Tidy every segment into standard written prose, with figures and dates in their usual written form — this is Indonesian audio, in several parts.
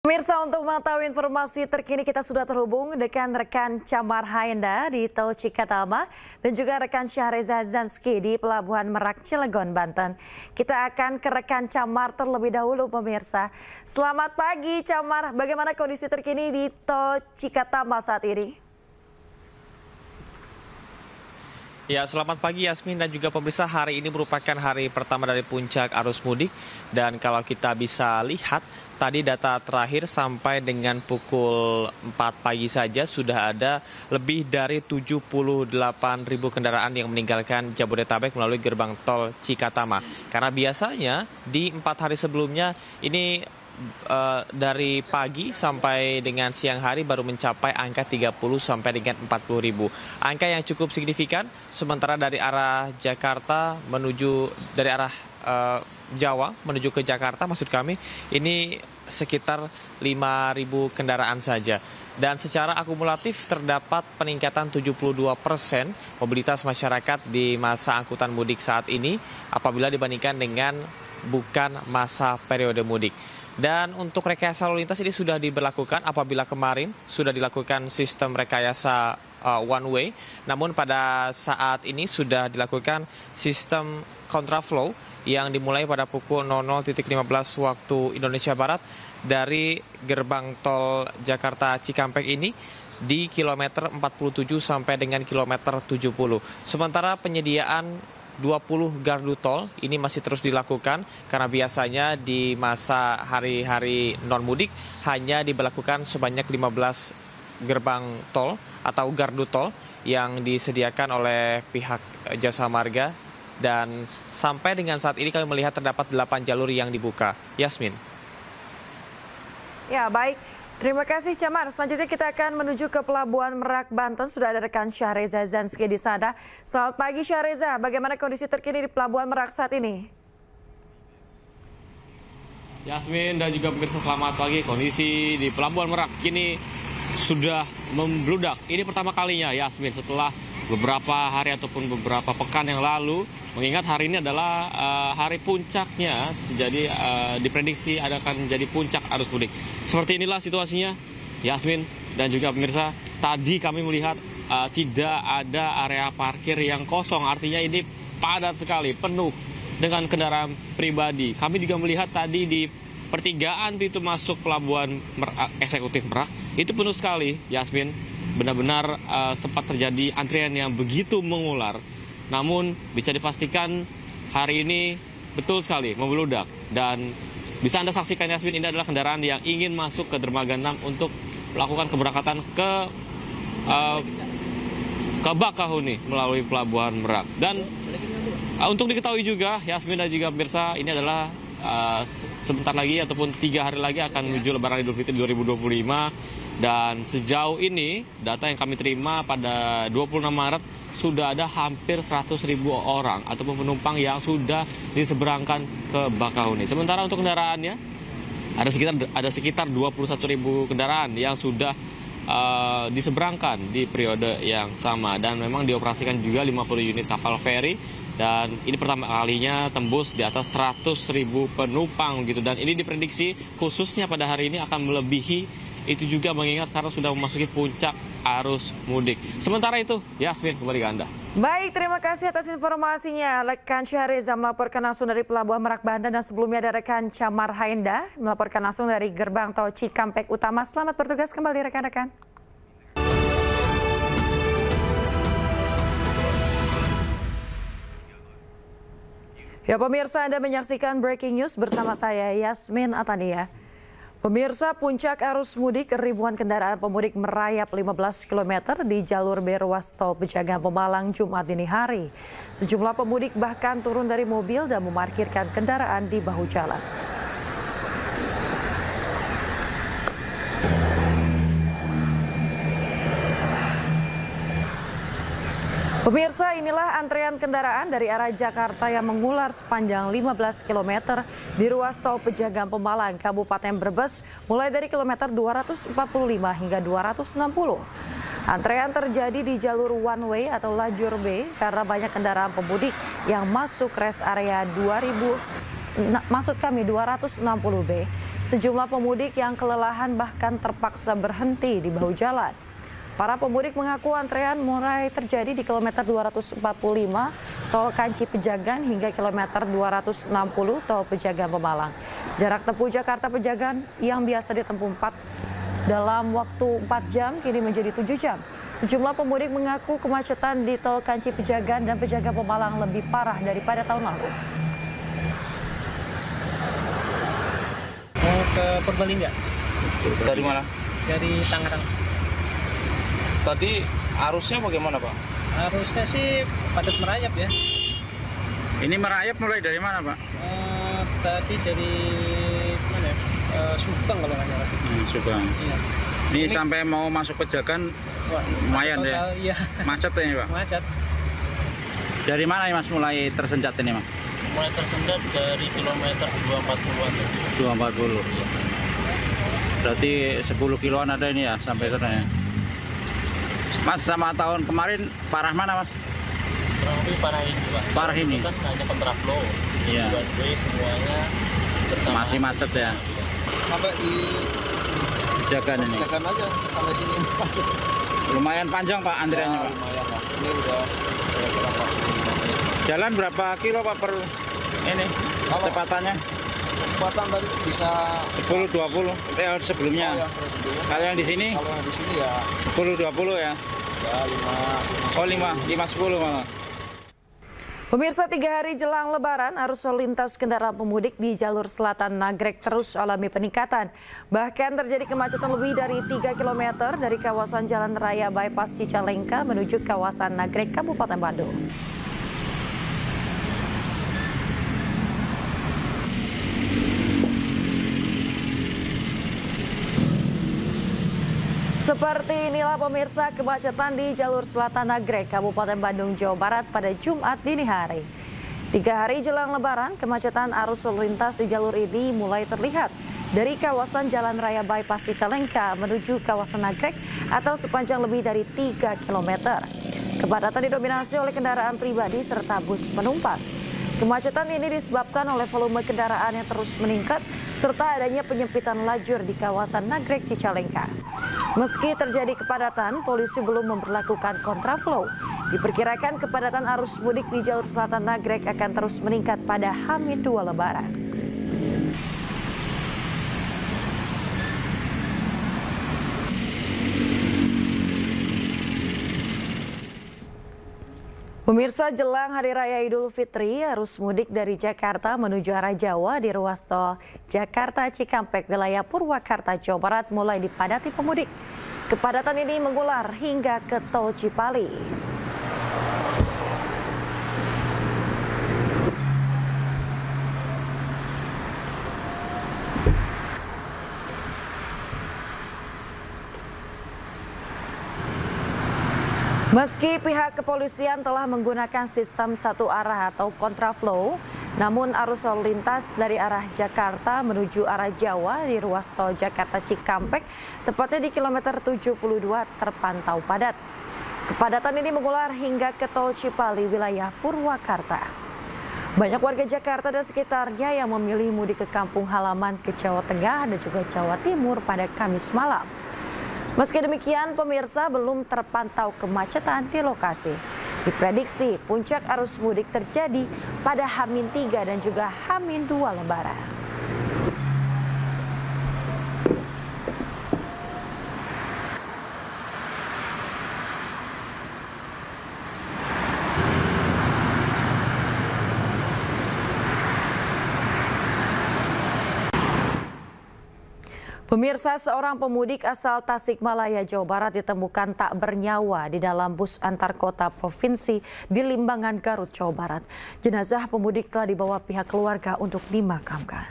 Pemirsa, untuk mengetahui informasi terkini kita sudah terhubung dengan rekan Camar Haenda di Tol Cikatama dan juga rekan Syahreza Zanski di Pelabuhan Merak, Cilegon, Banten. Kita akan ke rekan Camar terlebih dahulu, pemirsa. Selamat pagi, Camar. Bagaimana kondisi terkini di Tol Cikatama saat ini? Ya, selamat pagi Yasmin dan juga pemirsa. Hari ini merupakan hari pertama dari puncak arus mudik. Dan kalau kita bisa lihat, tadi data terakhir sampai dengan pukul 4 pagi saja sudah ada lebih dari 78.000 kendaraan yang meninggalkan Jabodetabek melalui gerbang tol Cikatama. Karena biasanya di 4 hari sebelumnya ini dari pagi sampai dengan siang hari baru mencapai angka 30 sampai dengan 40.000. Angka yang cukup signifikan, sementara dari arah Jakarta menuju dari arah Jawa menuju ke Jakarta, maksud kami ini sekitar 5.000 kendaraan saja. Dan secara akumulatif terdapat peningkatan 72% mobilitas masyarakat di masa angkutan mudik saat ini apabila dibandingkan dengan bukan masa periode mudik. Dan untuk rekayasa lalu lintas ini sudah diberlakukan apabila kemarin sudah dilakukan sistem rekayasa one way. Namun pada saat ini sudah dilakukan sistem kontraflow yang dimulai pada pukul 00.15 waktu Indonesia Barat dari gerbang tol Jakarta Cikampek ini di kilometer 47 sampai dengan kilometer 70. Sementara penyediaan 20 gardu tol ini masih terus dilakukan karena biasanya di masa hari-hari non-mudik hanya diberlakukan sebanyak 15 gerbang tol atau gardu tol yang disediakan oleh pihak Jasa Marga, dan sampai dengan saat ini kami melihat terdapat 8 jalur yang dibuka. Yasmin. Ya, baik. Terima kasih, Camar. Selanjutnya kita akan menuju ke Pelabuhan Merak, Banten. Sudah ada rekan Syahreza Zanski di sana. Selamat pagi, Syahreza. Bagaimana kondisi terkini di Pelabuhan Merak saat ini? Yasmin dan juga pemirsa, selamat pagi. Kondisi di Pelabuhan Merak kini sudah membludak. Ini pertama kalinya, Yasmin, setelah beberapa hari ataupun beberapa pekan yang lalu, mengingat hari ini adalah hari puncaknya, jadi diprediksi akan menjadi puncak arus mudik. Seperti inilah situasinya, Yasmin dan juga pemirsa. Tadi kami melihat tidak ada area parkir yang kosong, artinya ini padat sekali, penuh dengan kendaraan pribadi. Kami juga melihat tadi di pertigaan pintu masuk Pelabuhan Eksekutif Merak itu penuh sekali, Yasmin. Benar-benar sempat terjadi antrian yang begitu mengular. Namun bisa dipastikan hari ini betul sekali membludak. Dan bisa Anda saksikan, Yasmin, ini adalah kendaraan yang ingin masuk ke Dermaga 6 untuk melakukan keberangkatan ke Bakahuni melalui Pelabuhan Merak. Dan untuk diketahui juga, Yasmin dan juga pemirsa, ini adalah sebentar lagi ataupun 3 hari lagi akan menuju Lebaran Idul Fitri 2025. Dan sejauh ini data yang kami terima pada 26 Maret sudah ada hampir 100.000 orang ataupun penumpang yang sudah diseberangkan ke Bakahuni. Sementara untuk kendaraannya ada sekitar 21.000 kendaraan yang sudah diseberangkan di periode yang sama, dan memang dioperasikan juga 50 unit kapal feri. Dan ini pertama kalinya tembus di atas 100.000 penumpang gitu. Dan ini diprediksi khususnya pada hari ini akan melebihi itu juga, mengingat sekarang sudah memasuki puncak arus mudik. Sementara itu, Yasmin, kembali ke Anda. Baik, terima kasih atas informasinya. Rekan Syahreza melaporkan langsung dari Pelabuhan Merak, Banten, dan sebelumnya ada rekan Camar Haenda melaporkan langsung dari gerbang tol Cikampek Utama. Selamat bertugas kembali, rekan-rekan. Ya, pemirsa, Anda menyaksikan Breaking News bersama saya, Yasmin Atania. Pemirsa, puncak arus mudik, ribuan kendaraan pemudik merayap 15 km di jalur B ruas tol Pejagaan Pemalang Jumat dini hari. Sejumlah pemudik bahkan turun dari mobil dan memarkirkan kendaraan di bahu jalan. Pemirsa, inilah antrean kendaraan dari arah Jakarta yang mengular sepanjang 15 km di ruas tol Pejagaan Pemalang, Kabupaten Brebes, mulai dari kilometer 245 hingga 260. Antrean terjadi di jalur one way atau lajur B karena banyak kendaraan pemudik yang masuk rest area 2000 260B. Sejumlah pemudik yang kelelahan bahkan terpaksa berhenti di bahu jalan. Para pemudik mengaku antrean mulai terjadi di kilometer 245 tol Kanci Pejagan hingga kilometer 260 tol Pejagan Pemalang. Jarak tempuh Jakarta Pejagan yang biasa ditempuh dalam waktu 4 jam kini menjadi 7 jam. Sejumlah pemudik mengaku kemacetan di tol Kanci Pejagan dan Pejagan Pemalang lebih parah daripada tahun lalu. Mau ke Purbalingga. Dari mana? Dari Tangerang. Tadi arusnya bagaimana, Pak? Arusnya sih padat merayap ya. Ini merayap mulai dari mana, Pak? Tadi dari mana ya? Subang kalau nggak salah. Subang. Iya. Ini sampai mau masuk Pejagan lumayan ya? Iya. Macet ya, Pak? Macet. Dari mana ya, Mas, mulai tersendat ini, Mas? Mulai tersendat dari kilometer 240-an. 240. Iya. Berarti 10 kiloan ada ini ya sampai sana ya. Mas, sama tahun kemarin parah mana, Mas? Kurang lebih parah ini, Pak. Parah ini. Kan hanya kontraflow. Iya. One way semuanya bersama. Masih macet ya. Sampai di Pejagan ini. Pejagan aja sampai sini macet. Lumayan panjang, Pak, antriannya, Pak. Lumayan lah. Ini udah kira-kira 45 menit. Jalan berapa kilo, Pak, per ini kecepatannya? Kecepatan tadi bisa 10-20 sebelumnya. sebelumnya. Kalau yang di sini? Kalau yang di sini ya 10-20 ya? ya 5. Oh, 5-10 malah. Pemirsa, 3 hari jelang Lebaran, arus lalu lintas kendaraan pemudik di jalur selatan Nagrek terus alami peningkatan. Bahkan terjadi kemacetan lebih dari 3 km dari kawasan Jalan Raya Bypass Cicalengka menuju kawasan Nagrek, Kabupaten Bandung. Seperti inilah pemirsa kemacetan di jalur selatan Nagrek, Kabupaten Bandung, Jawa Barat pada Jumat dini hari. 3 hari jelang Lebaran, kemacetan arus lalu lintas di jalur ini mulai terlihat dari kawasan Jalan Raya Bypass Cicalengka menuju kawasan Nagrek atau sepanjang lebih dari 3 km. Kepadatan didominasi oleh kendaraan pribadi serta bus penumpang. Kemacetan ini disebabkan oleh volume kendaraan yang terus meningkat serta adanya penyempitan lajur di kawasan Nagrek Cicalengka. Meski terjadi kepadatan, polisi belum memberlakukan kontraflow. Diperkirakan kepadatan arus mudik di jalur selatan Nagrek akan terus meningkat pada H-2 Lebaran. Pemirsa, jelang Hari Raya Idul Fitri, arus mudik dari Jakarta menuju arah Jawa di ruas tol Jakarta Cikampek, wilayah Purwakarta, Jawa Barat mulai dipadati pemudik. Kepadatan ini mengular hingga ke tol Cipali. Meski pihak kepolisian telah menggunakan sistem satu arah atau kontraflow, namun arus lalu lintas dari arah Jakarta menuju arah Jawa di ruas tol Jakarta Cikampek, tepatnya di kilometer 72 terpantau padat. Kepadatan ini mengular hingga ke tol Cipali, wilayah Purwakarta. Banyak warga Jakarta dan sekitarnya yang memilih mudik ke kampung halaman ke Jawa Tengah dan juga Jawa Timur pada Kamis malam. Meski demikian, pemirsa, belum terpantau kemacetan di lokasi. Diprediksi puncak arus mudik terjadi pada H-3 dan juga H-2 Lebaran. Pemirsa, seorang pemudik asal Tasikmalaya, Jawa Barat ditemukan tak bernyawa di dalam bus antar kota provinsi di Limbangan, Garut, Jawa Barat. Jenazah pemudik telah dibawa pihak keluarga untuk dimakamkan.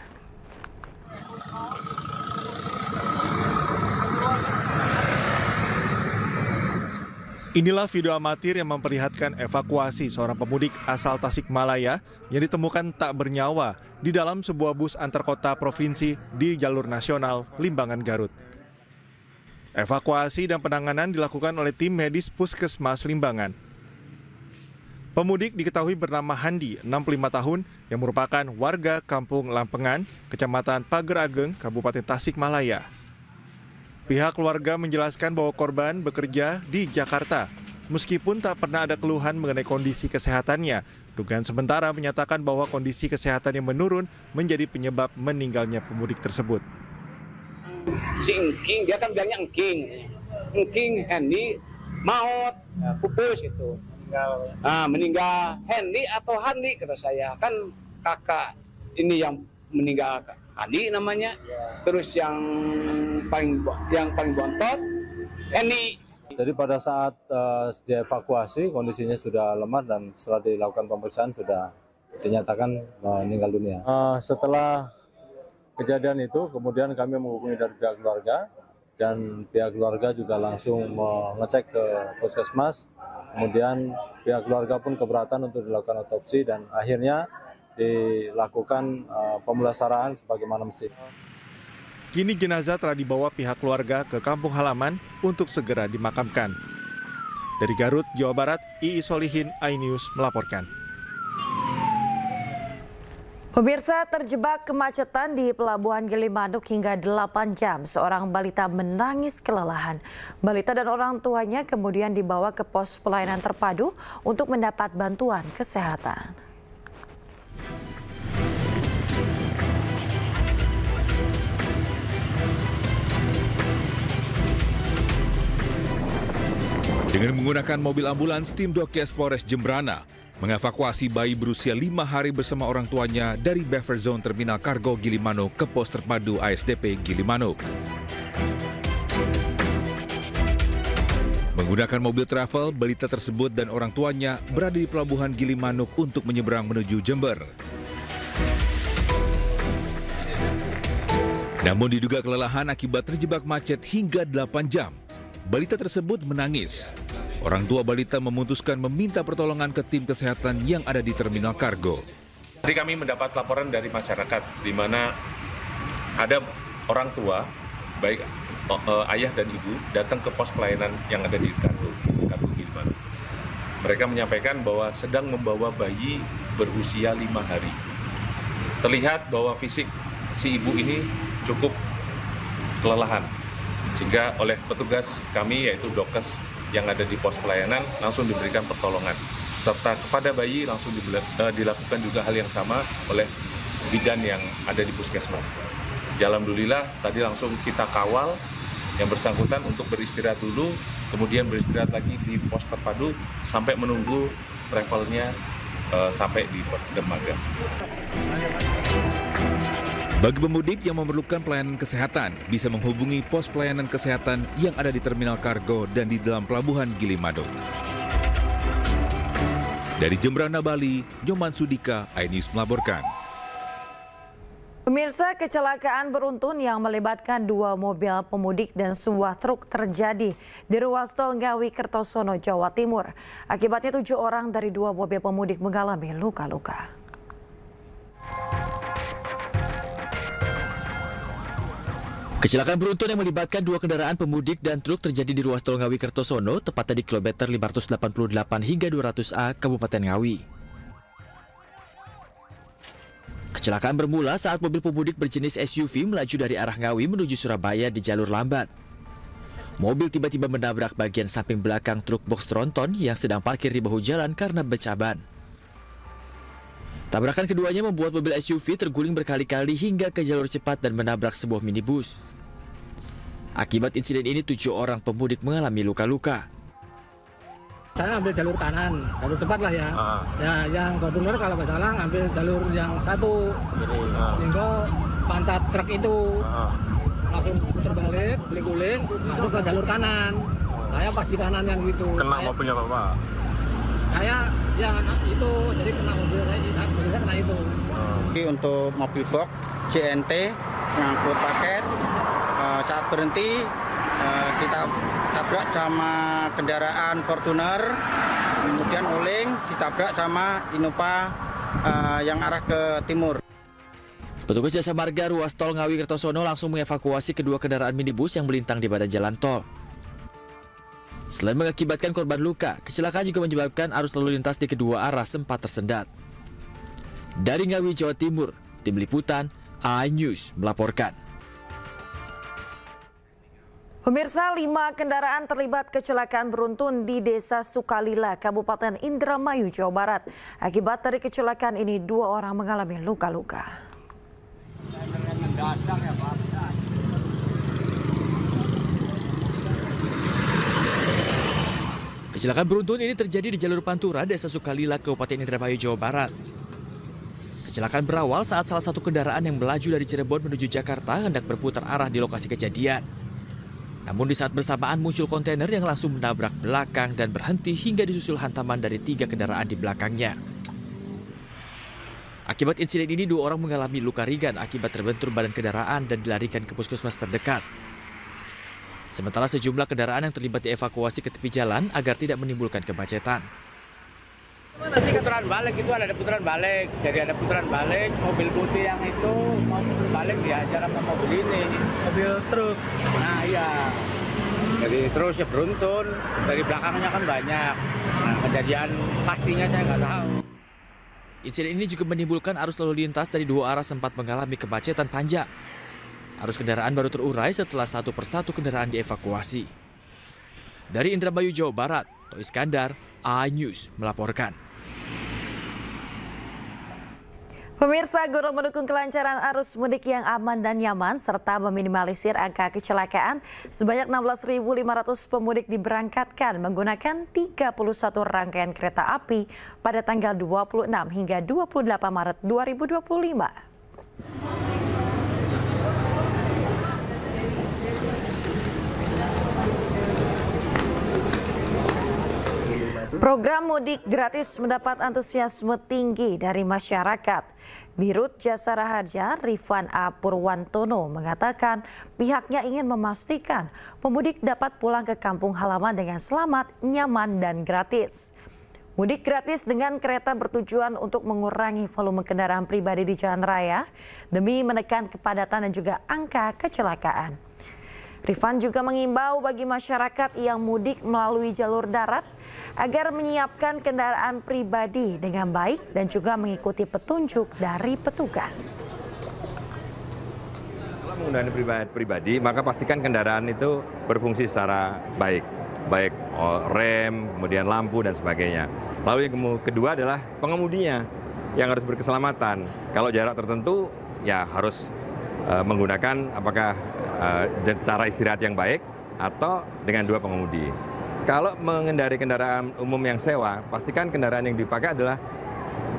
Inilah video amatir yang memperlihatkan evakuasi seorang pemudik asal Tasikmalaya yang ditemukan tak bernyawa di dalam sebuah bus antar kota provinsi di jalur nasional Limbangan, Garut. Evakuasi dan penanganan dilakukan oleh tim medis Puskesmas Limbangan. Pemudik diketahui bernama Handi, 65 tahun, yang merupakan warga Kampung Lampengan, Kecamatan Pager Ageng, Kabupaten Tasikmalaya. Pihak keluarga menjelaskan bahwa korban bekerja di Jakarta. Meskipun tak pernah ada keluhan mengenai kondisi kesehatannya, dugaan sementara menyatakan bahwa kondisi kesehatan yang menurun menjadi penyebab meninggalnya pemudik tersebut. Si Engking, dia kan bilangnya Engking, Hendy, maut, pupus itu. Meninggal Hendy atau Handi, kata saya. Kan kakak ini yang meninggal, Handi namanya. Terus yang paling bontot, Hendy. Jadi pada saat dievakuasi kondisinya sudah lemah dan setelah dilakukan pemeriksaan sudah dinyatakan meninggal dunia. Setelah kejadian itu kemudian kami menghubungi dari pihak keluarga dan pihak keluarga juga langsung mengecek ke puskesmas. Kemudian pihak keluarga pun keberatan untuk dilakukan otopsi dan akhirnya dilakukan pemulasaraan sebagaimana mestinya. Kini jenazah telah dibawa pihak keluarga ke kampung halaman untuk segera dimakamkan. Dari Garut, Jawa Barat, Ii Solihin, iNews melaporkan. Pemirsa, terjebak kemacetan di Pelabuhan Gilimanuk hingga 8 jam. Seorang balita menangis kelelahan. Balita dan orang tuanya kemudian dibawa ke pos pelayanan terpadu untuk mendapat bantuan kesehatan. Dengan menggunakan mobil ambulans, tim Dokes Polres Jembrana mengevakuasi bayi berusia 5 hari bersama orang tuanya dari buffer zone Terminal Kargo Gilimanuk ke pos terpadu ASDP Gilimanuk. Menggunakan mobil travel, balita tersebut dan orang tuanya berada di Pelabuhan Gilimanuk untuk menyeberang menuju Jember. Namun diduga kelelahan akibat terjebak macet hingga 8 jam. Balita tersebut menangis. Orang tua balita memutuskan meminta pertolongan ke tim kesehatan yang ada di Terminal Kargo. Tadi kami mendapat laporan dari masyarakat di mana ada orang tua, baik ayah dan ibu, datang ke pos pelayanan yang ada di Kargo Gilimanuk. Mereka menyampaikan bahwa sedang membawa bayi berusia 5 hari. Terlihat bahwa fisik si ibu ini cukup kelelahan. Sehingga oleh petugas kami yaitu Dokes yang ada di pos pelayanan langsung diberikan pertolongan. Serta kepada bayi langsung dilakukan juga hal yang sama oleh bidan yang ada di puskesmas. Alhamdulillah tadi langsung kita kawal yang bersangkutan untuk beristirahat dulu, kemudian beristirahat lagi di pos terpadu sampai menunggu travelnya sampai di pos dermaga. Bagi pemudik yang memerlukan pelayanan kesehatan, bisa menghubungi pos pelayanan kesehatan yang ada di Terminal Kargo dan di dalam Pelabuhan Gilimanuk. Dari Jembrana, Bali, Nyoman Sudika, iNews melaporkan. Pemirsa, kecelakaan beruntun yang melibatkan 2 mobil pemudik dan sebuah truk terjadi di ruas tol Ngawi Kertosono, Jawa Timur. Akibatnya 7 orang dari 2 mobil pemudik mengalami luka-luka. Kecelakaan beruntun yang melibatkan 2 kendaraan pemudik dan truk terjadi di ruas tol Ngawi Kertosono, tepatnya di kilometer 588 hingga 200A Kabupaten Ngawi. Kecelakaan bermula saat mobil pemudik berjenis SUV melaju dari arah Ngawi menuju Surabaya di jalur lambat. Mobil tiba-tiba menabrak bagian samping belakang truk box tronton yang sedang parkir di bahu jalan karena pecah ban. Tabrakan keduanya membuat mobil SUV terguling berkali-kali hingga ke jalur cepat dan menabrak sebuah minibus. Akibat insiden ini 7 orang pemudik mengalami luka-luka. Saya ambil jalur kanan, jalur cepat lah ya. Ya, yang Fortuner kalau nggak salah ambil jalur yang satu. Sehingga pantat truk itu langsung putar balik, guling-guling, masuk ke jalur kanan. Saya pas di kanan yang gitu. Kena mobilnya Bapak? Saya yang itu, jadi kena mobil saya kena itu. Untuk mobil box JNT ngangkut paket, saat berhenti ditabrak sama kendaraan Fortuner, kemudian oleng ditabrak sama Innova yang arah ke timur. Petugas Jasa Marga ruas tol Ngawi Kertosono langsung mengevakuasi kedua kendaraan minibus yang melintang di badan jalan tol. Selain mengakibatkan korban luka, kecelakaan juga menyebabkan arus lalu lintas di kedua arah sempat tersendat. Dari Ngawi, Jawa Timur, Tim Liputan iNews melaporkan. Pemirsa, 5 kendaraan terlibat kecelakaan beruntun di Desa Sukalila, Kabupaten Indramayu, Jawa Barat. Akibat dari kecelakaan ini, 2 orang mengalami luka-luka. Kecelakaan beruntun ini terjadi di jalur Pantura, Desa Sukalila, Kabupaten Indramayu, Jawa Barat. Kecelakaan berawal saat salah satu kendaraan yang melaju dari Cirebon menuju Jakarta hendak berputar arah di lokasi kejadian. Namun di saat bersamaan muncul kontainer yang langsung menabrak belakang dan berhenti hingga disusul hantaman dari 3 kendaraan di belakangnya. Akibat insiden ini 2 orang mengalami luka ringan akibat terbentur badan kendaraan dan dilarikan ke puskesmas terdekat. Sementara sejumlah kendaraan yang terlibat dievakuasi ke tepi jalan agar tidak menimbulkan kemacetan. Mana sih putaran balik itu ada putaran balik, jadi ada putaran balik, mobil putih yang itu mau putar balik dihajar sama mobil ini, mobil truk. Nah iya, jadi terus ya beruntun, dari belakangnya kan banyak. Nah kejadian pastinya saya nggak tahu. Insiden ini juga menimbulkan arus lalu lintas dari 2 arah sempat mengalami kemacetan panjang. Arus kendaraan baru terurai setelah satu persatu kendaraan dievakuasi. Dari Indramayu, Jawa Barat, Toh Iskandar, iNews melaporkan. Pemirsa, guna mendukung kelancaran arus mudik yang aman dan nyaman serta meminimalisir angka kecelakaan, sebanyak 16.500 pemudik diberangkatkan menggunakan 31 rangkaian kereta api pada tanggal 26 hingga 28 Maret 2025. Program mudik gratis mendapat antusiasme tinggi dari masyarakat. Dirut Jasara Harja, Rifan A. Purwantono mengatakan pihaknya ingin memastikan pemudik dapat pulang ke kampung halaman dengan selamat, nyaman, dan gratis. Mudik gratis dengan kereta bertujuan untuk mengurangi volume kendaraan pribadi di jalan raya demi menekan kepadatan dan juga angka kecelakaan. Rifan juga mengimbau bagi masyarakat yang mudik melalui jalur darat agar menyiapkan kendaraan pribadi dengan baik dan juga mengikuti petunjuk dari petugas. Kalau menggunakan pribadi, maka pastikan kendaraan itu berfungsi secara baik rem, kemudian lampu dan sebagainya. Lalu yang kedua adalah pengemudinya yang harus berkeselamatan. Kalau jarak tertentu ya harus menggunakan apakah cara istirahat yang baik atau dengan 2 pengemudi. Kalau mengendarai kendaraan umum yang sewa, pastikan kendaraan yang dipakai adalah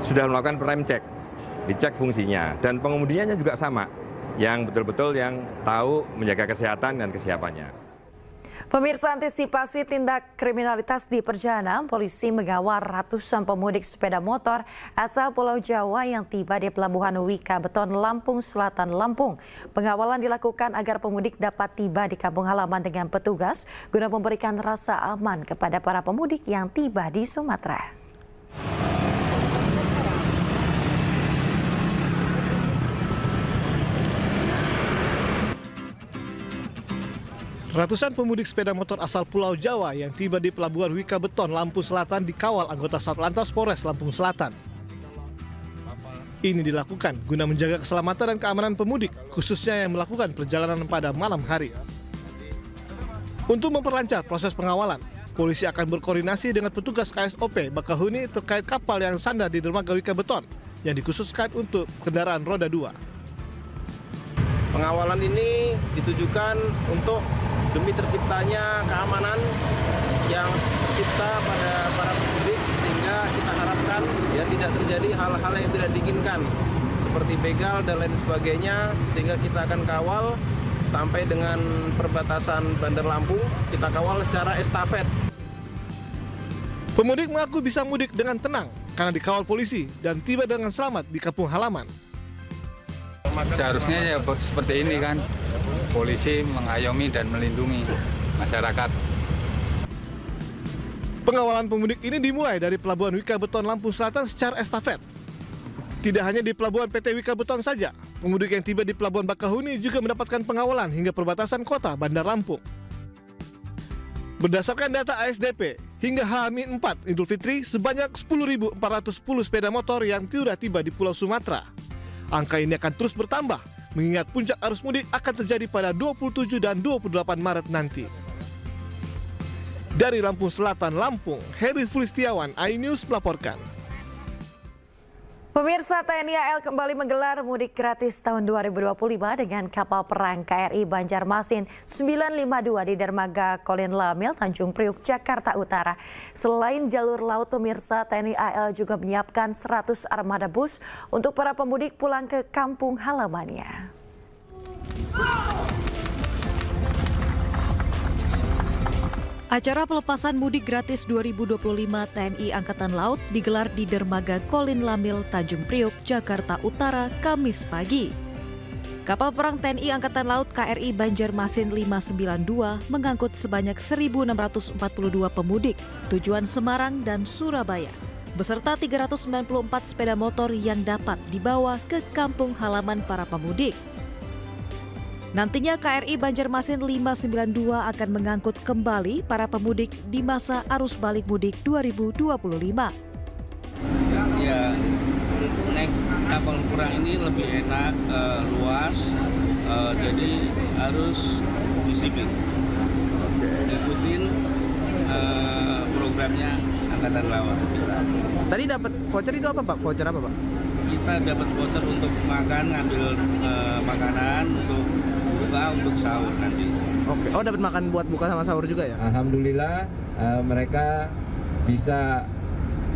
sudah melakukan rem cek, dicek fungsinya, dan pengemudinya juga sama, yang betul-betul yang tahu menjaga kesehatan dan kesiapannya. Pemirsa, antisipasi tindak kriminalitas di perjalanan, polisi mengawal ratusan pemudik sepeda motor asal Pulau Jawa yang tiba di Pelabuhan Wika Beton, Lampung Selatan, Lampung. Pengawalan dilakukan agar pemudik dapat tiba di kampung halaman dengan petugas guna memberikan rasa aman kepada para pemudik yang tiba di Sumatera. Ratusan pemudik sepeda motor asal Pulau Jawa yang tiba di Pelabuhan Wika Beton, Lampung Selatan dikawal anggota Satlantas Polres Lampung Selatan. Ini dilakukan guna menjaga keselamatan dan keamanan pemudik, khususnya yang melakukan perjalanan pada malam hari. Untuk memperlancar proses pengawalan, polisi akan berkoordinasi dengan petugas KSOP Bakahuni terkait kapal yang sandar di dermaga Wika Beton yang dikhususkan untuk kendaraan roda 2. Pengawalan ini ditujukan untuk demi terciptanya keamanan yang tercipta pada para pemudik, sehingga kita harapkan ya tidak terjadi hal-hal yang tidak diinginkan seperti begal dan lain sebagainya, sehingga kita akan kawal sampai dengan perbatasan Bandar Lampung, kita kawal secara estafet. Pemudik mengaku bisa mudik dengan tenang karena dikawal polisi dan tiba dengan selamat di kampung halaman. Seharusnya ya seperti ini kan, polisi mengayomi dan melindungi masyarakat. Pengawalan pemudik ini dimulai dari Pelabuhan Wika Beton, Lampung Selatan secara estafet. Tidak hanya di Pelabuhan PT Wika Beton saja, pemudik yang tiba di Pelabuhan Bakahuni juga mendapatkan pengawalan hingga perbatasan kota Bandar Lampung. Berdasarkan data ASDP, hingga H-4 Idul Fitri sebanyak 10.410 sepeda motor yang sudah tiba di Pulau Sumatera. Angka ini akan terus bertambah, mengingat puncak arus mudik akan terjadi pada 27 dan 28 Maret nanti. Dari Lampung Selatan, Lampung, Heri Fulistiawan, iNews melaporkan. Pemirsa, TNI AL kembali menggelar mudik gratis tahun 2025 dengan kapal perang KRI Banjarmasin 952 di dermaga Kolin Lamil, Tanjung Priuk, Jakarta Utara. Selain jalur laut, pemirsa, TNI AL juga menyiapkan 100 armada bus untuk para pemudik pulang ke kampung halamannya. Acara pelepasan mudik gratis 2025 TNI Angkatan Laut digelar di dermaga Kolin Lamil, Tanjung Priuk, Jakarta Utara, Kamis pagi. Kapal perang TNI Angkatan Laut KRI Banjarmasin 592 mengangkut sebanyak 1.642 pemudik tujuan Semarang dan Surabaya, beserta 394 sepeda motor yang dapat dibawa ke kampung halaman para pemudik. Nantinya KRI Banjarmasin 592 akan mengangkut kembali para pemudik di masa arus balik mudik 2025. Ya, naik kapal perang ini lebih enak, luas, jadi harus disiplin. Ikutin programnya Angkatan Laut. Tadi dapat voucher itu apa Pak? Voucher apa Pak? Kita dapat voucher untuk makan, ngambil makanan untuk buka, untuk sahur nanti. Oke. Oh, dapat makan buat buka sama sahur juga ya? Alhamdulillah mereka bisa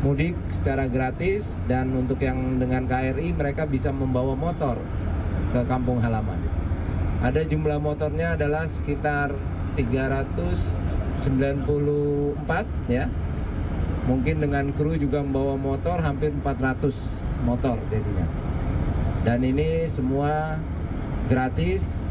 mudik secara gratis, dan untuk yang dengan KRI mereka bisa membawa motor ke kampung halaman. Ada jumlah motornya adalah sekitar 394 ya. Mungkin dengan kru juga membawa motor hampir 400 motor jadinya. Dan ini semua gratis.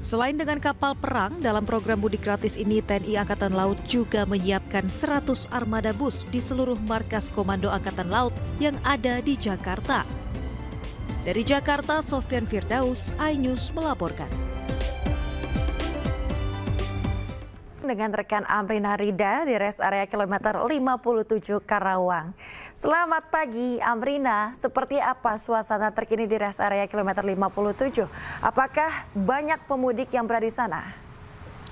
Selain dengan kapal perang, dalam program mudik gratis ini TNI Angkatan Laut juga menyiapkan 100 armada bus di seluruh markas Komando Angkatan Laut yang ada di Jakarta. Dari Jakarta, Sofyan Firdaus, iNews melaporkan. Dengan rekan Amrina Rida di rest area kilometer 57 Karawang. Selamat pagi Amrina, seperti apa suasana terkini di rest area kilometer 57? Apakah banyak pemudik yang berada di sana?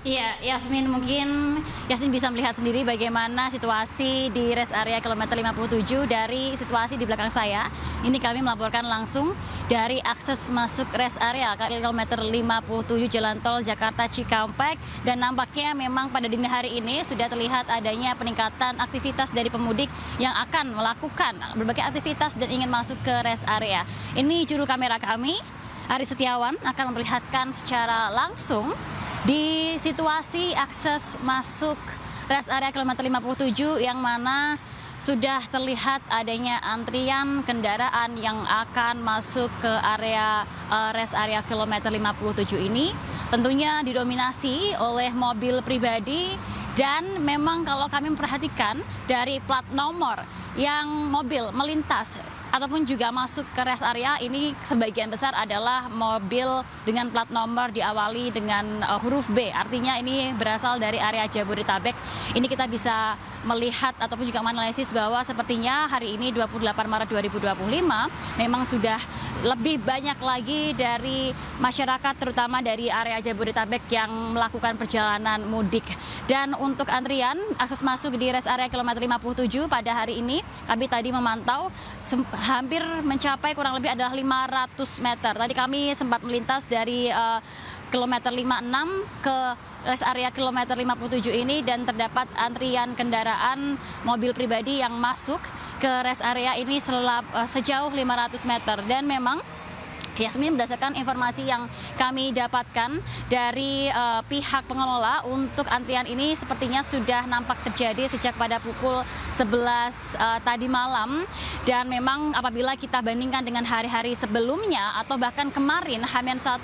Iya, Yasmin, mungkin Yasmin bisa melihat sendiri bagaimana situasi di rest area kilometer 57 dari situasi di belakang saya. Ini kami melaporkan langsung dari akses masuk rest area kilometer 57 Jalan Tol Jakarta Cikampek, dan nampaknya memang pada dini hari ini sudah terlihat adanya peningkatan aktivitas dari pemudik yang akan melakukan berbagai aktivitas dan ingin masuk ke rest area. Ini juru kamera kami, Ari Setiawan, akan memperlihatkan secara langsung di situasi akses masuk rest area kilometer 57 yang mana sudah terlihat adanya antrian kendaraan yang akan masuk ke area rest area kilometer 57 ini. Tentunya didominasi oleh mobil pribadi, dan memang kalau kami memperhatikan dari plat nomor yang mobil melintas ataupun juga masuk ke rest area ini sebagian besar adalah mobil dengan plat nomor diawali dengan huruf B. Artinya ini berasal dari area Jabodetabek. Ini kita bisa melihat ataupun juga menganalisis bahwa sepertinya hari ini 28 Maret 2025 memang sudah lebih banyak lagi dari masyarakat terutama dari area Jabodetabek yang melakukan perjalanan mudik. Dan untuk antrian akses masuk di rest area kilometer 57 pada hari ini kami tadi memantau hampir mencapai kurang lebih adalah 500 meter. Tadi kami sempat melintas dari kilometer 56 ke rest area kilometer 57 ini, dan terdapat antrian kendaraan mobil pribadi yang masuk ke rest area ini sejauh 500 meter. Dan memang Yasmin, berdasarkan informasi yang kami dapatkan dari pihak pengelola, untuk antrian ini sepertinya sudah nampak terjadi sejak pada pukul 11 tadi malam. Dan memang apabila kita bandingkan dengan hari-hari sebelumnya atau bahkan kemarin H-1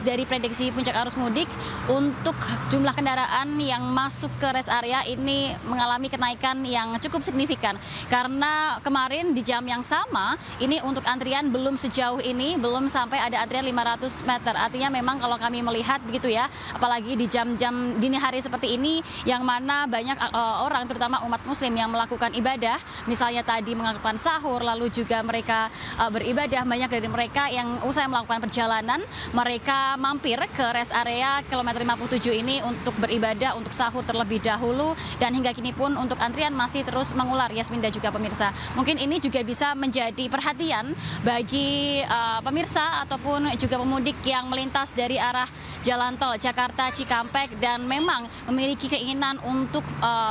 dari prediksi puncak arus mudik, untuk jumlah kendaraan yang masuk ke rest area ini mengalami kenaikan yang cukup signifikan. Karena kemarin di jam yang sama, ini untuk antrian belum sejauh ini, belum sampai ada antrian 500 meter. Artinya memang kalau kami melihat begitu ya, apalagi di jam-jam dini hari seperti ini, yang mana banyak orang, terutama umat muslim yang melakukan ibadah, misalnya tadi melakukan sahur, lalu juga mereka beribadah. Banyak dari mereka yang usai melakukan perjalanan, mereka mampir ke rest area kilometer 57 ini untuk beribadah, untuk sahur terlebih dahulu, dan hingga kini pun untuk antrian masih terus mengular, Yasmin dan juga pemirsa. Mungkin ini juga bisa menjadi perhatian bagi pemirsa ataupun juga pemudik yang melintas dari arah jalan tol Jakarta Cikampek dan memang memiliki keinginan untuk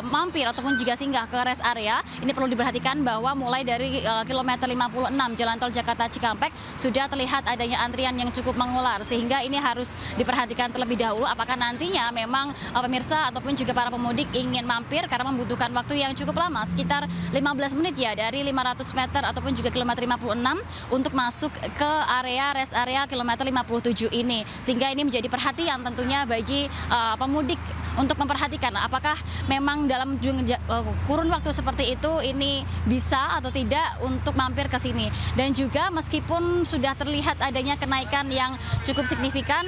mampir ataupun juga singgah ke rest area. Ini perlu diperhatikan bahwa mulai dari kilometer 56 jalan tol Jakarta Cikampek sudah terlihat adanya antrian yang cukup mengular, sehingga ini harus diperhatikan terlebih dahulu apakah nantinya memang pemirsa ataupun juga para pemudik ingin mampir karena membutuhkan waktu yang cukup lama, sekitar 15 menit ya, dari 500 meter ataupun juga kilometer 56 untuk masuk ke rest area kilometer 57 ini. Sehingga ini menjadi perhatian tentunya bagi pemudik untuk memperhatikan apakah memang dalam kurun waktu seperti itu ini bisa atau tidak untuk mampir ke sini. Dan juga meskipun sudah terlihat adanya kenaikan yang cukup signifikan,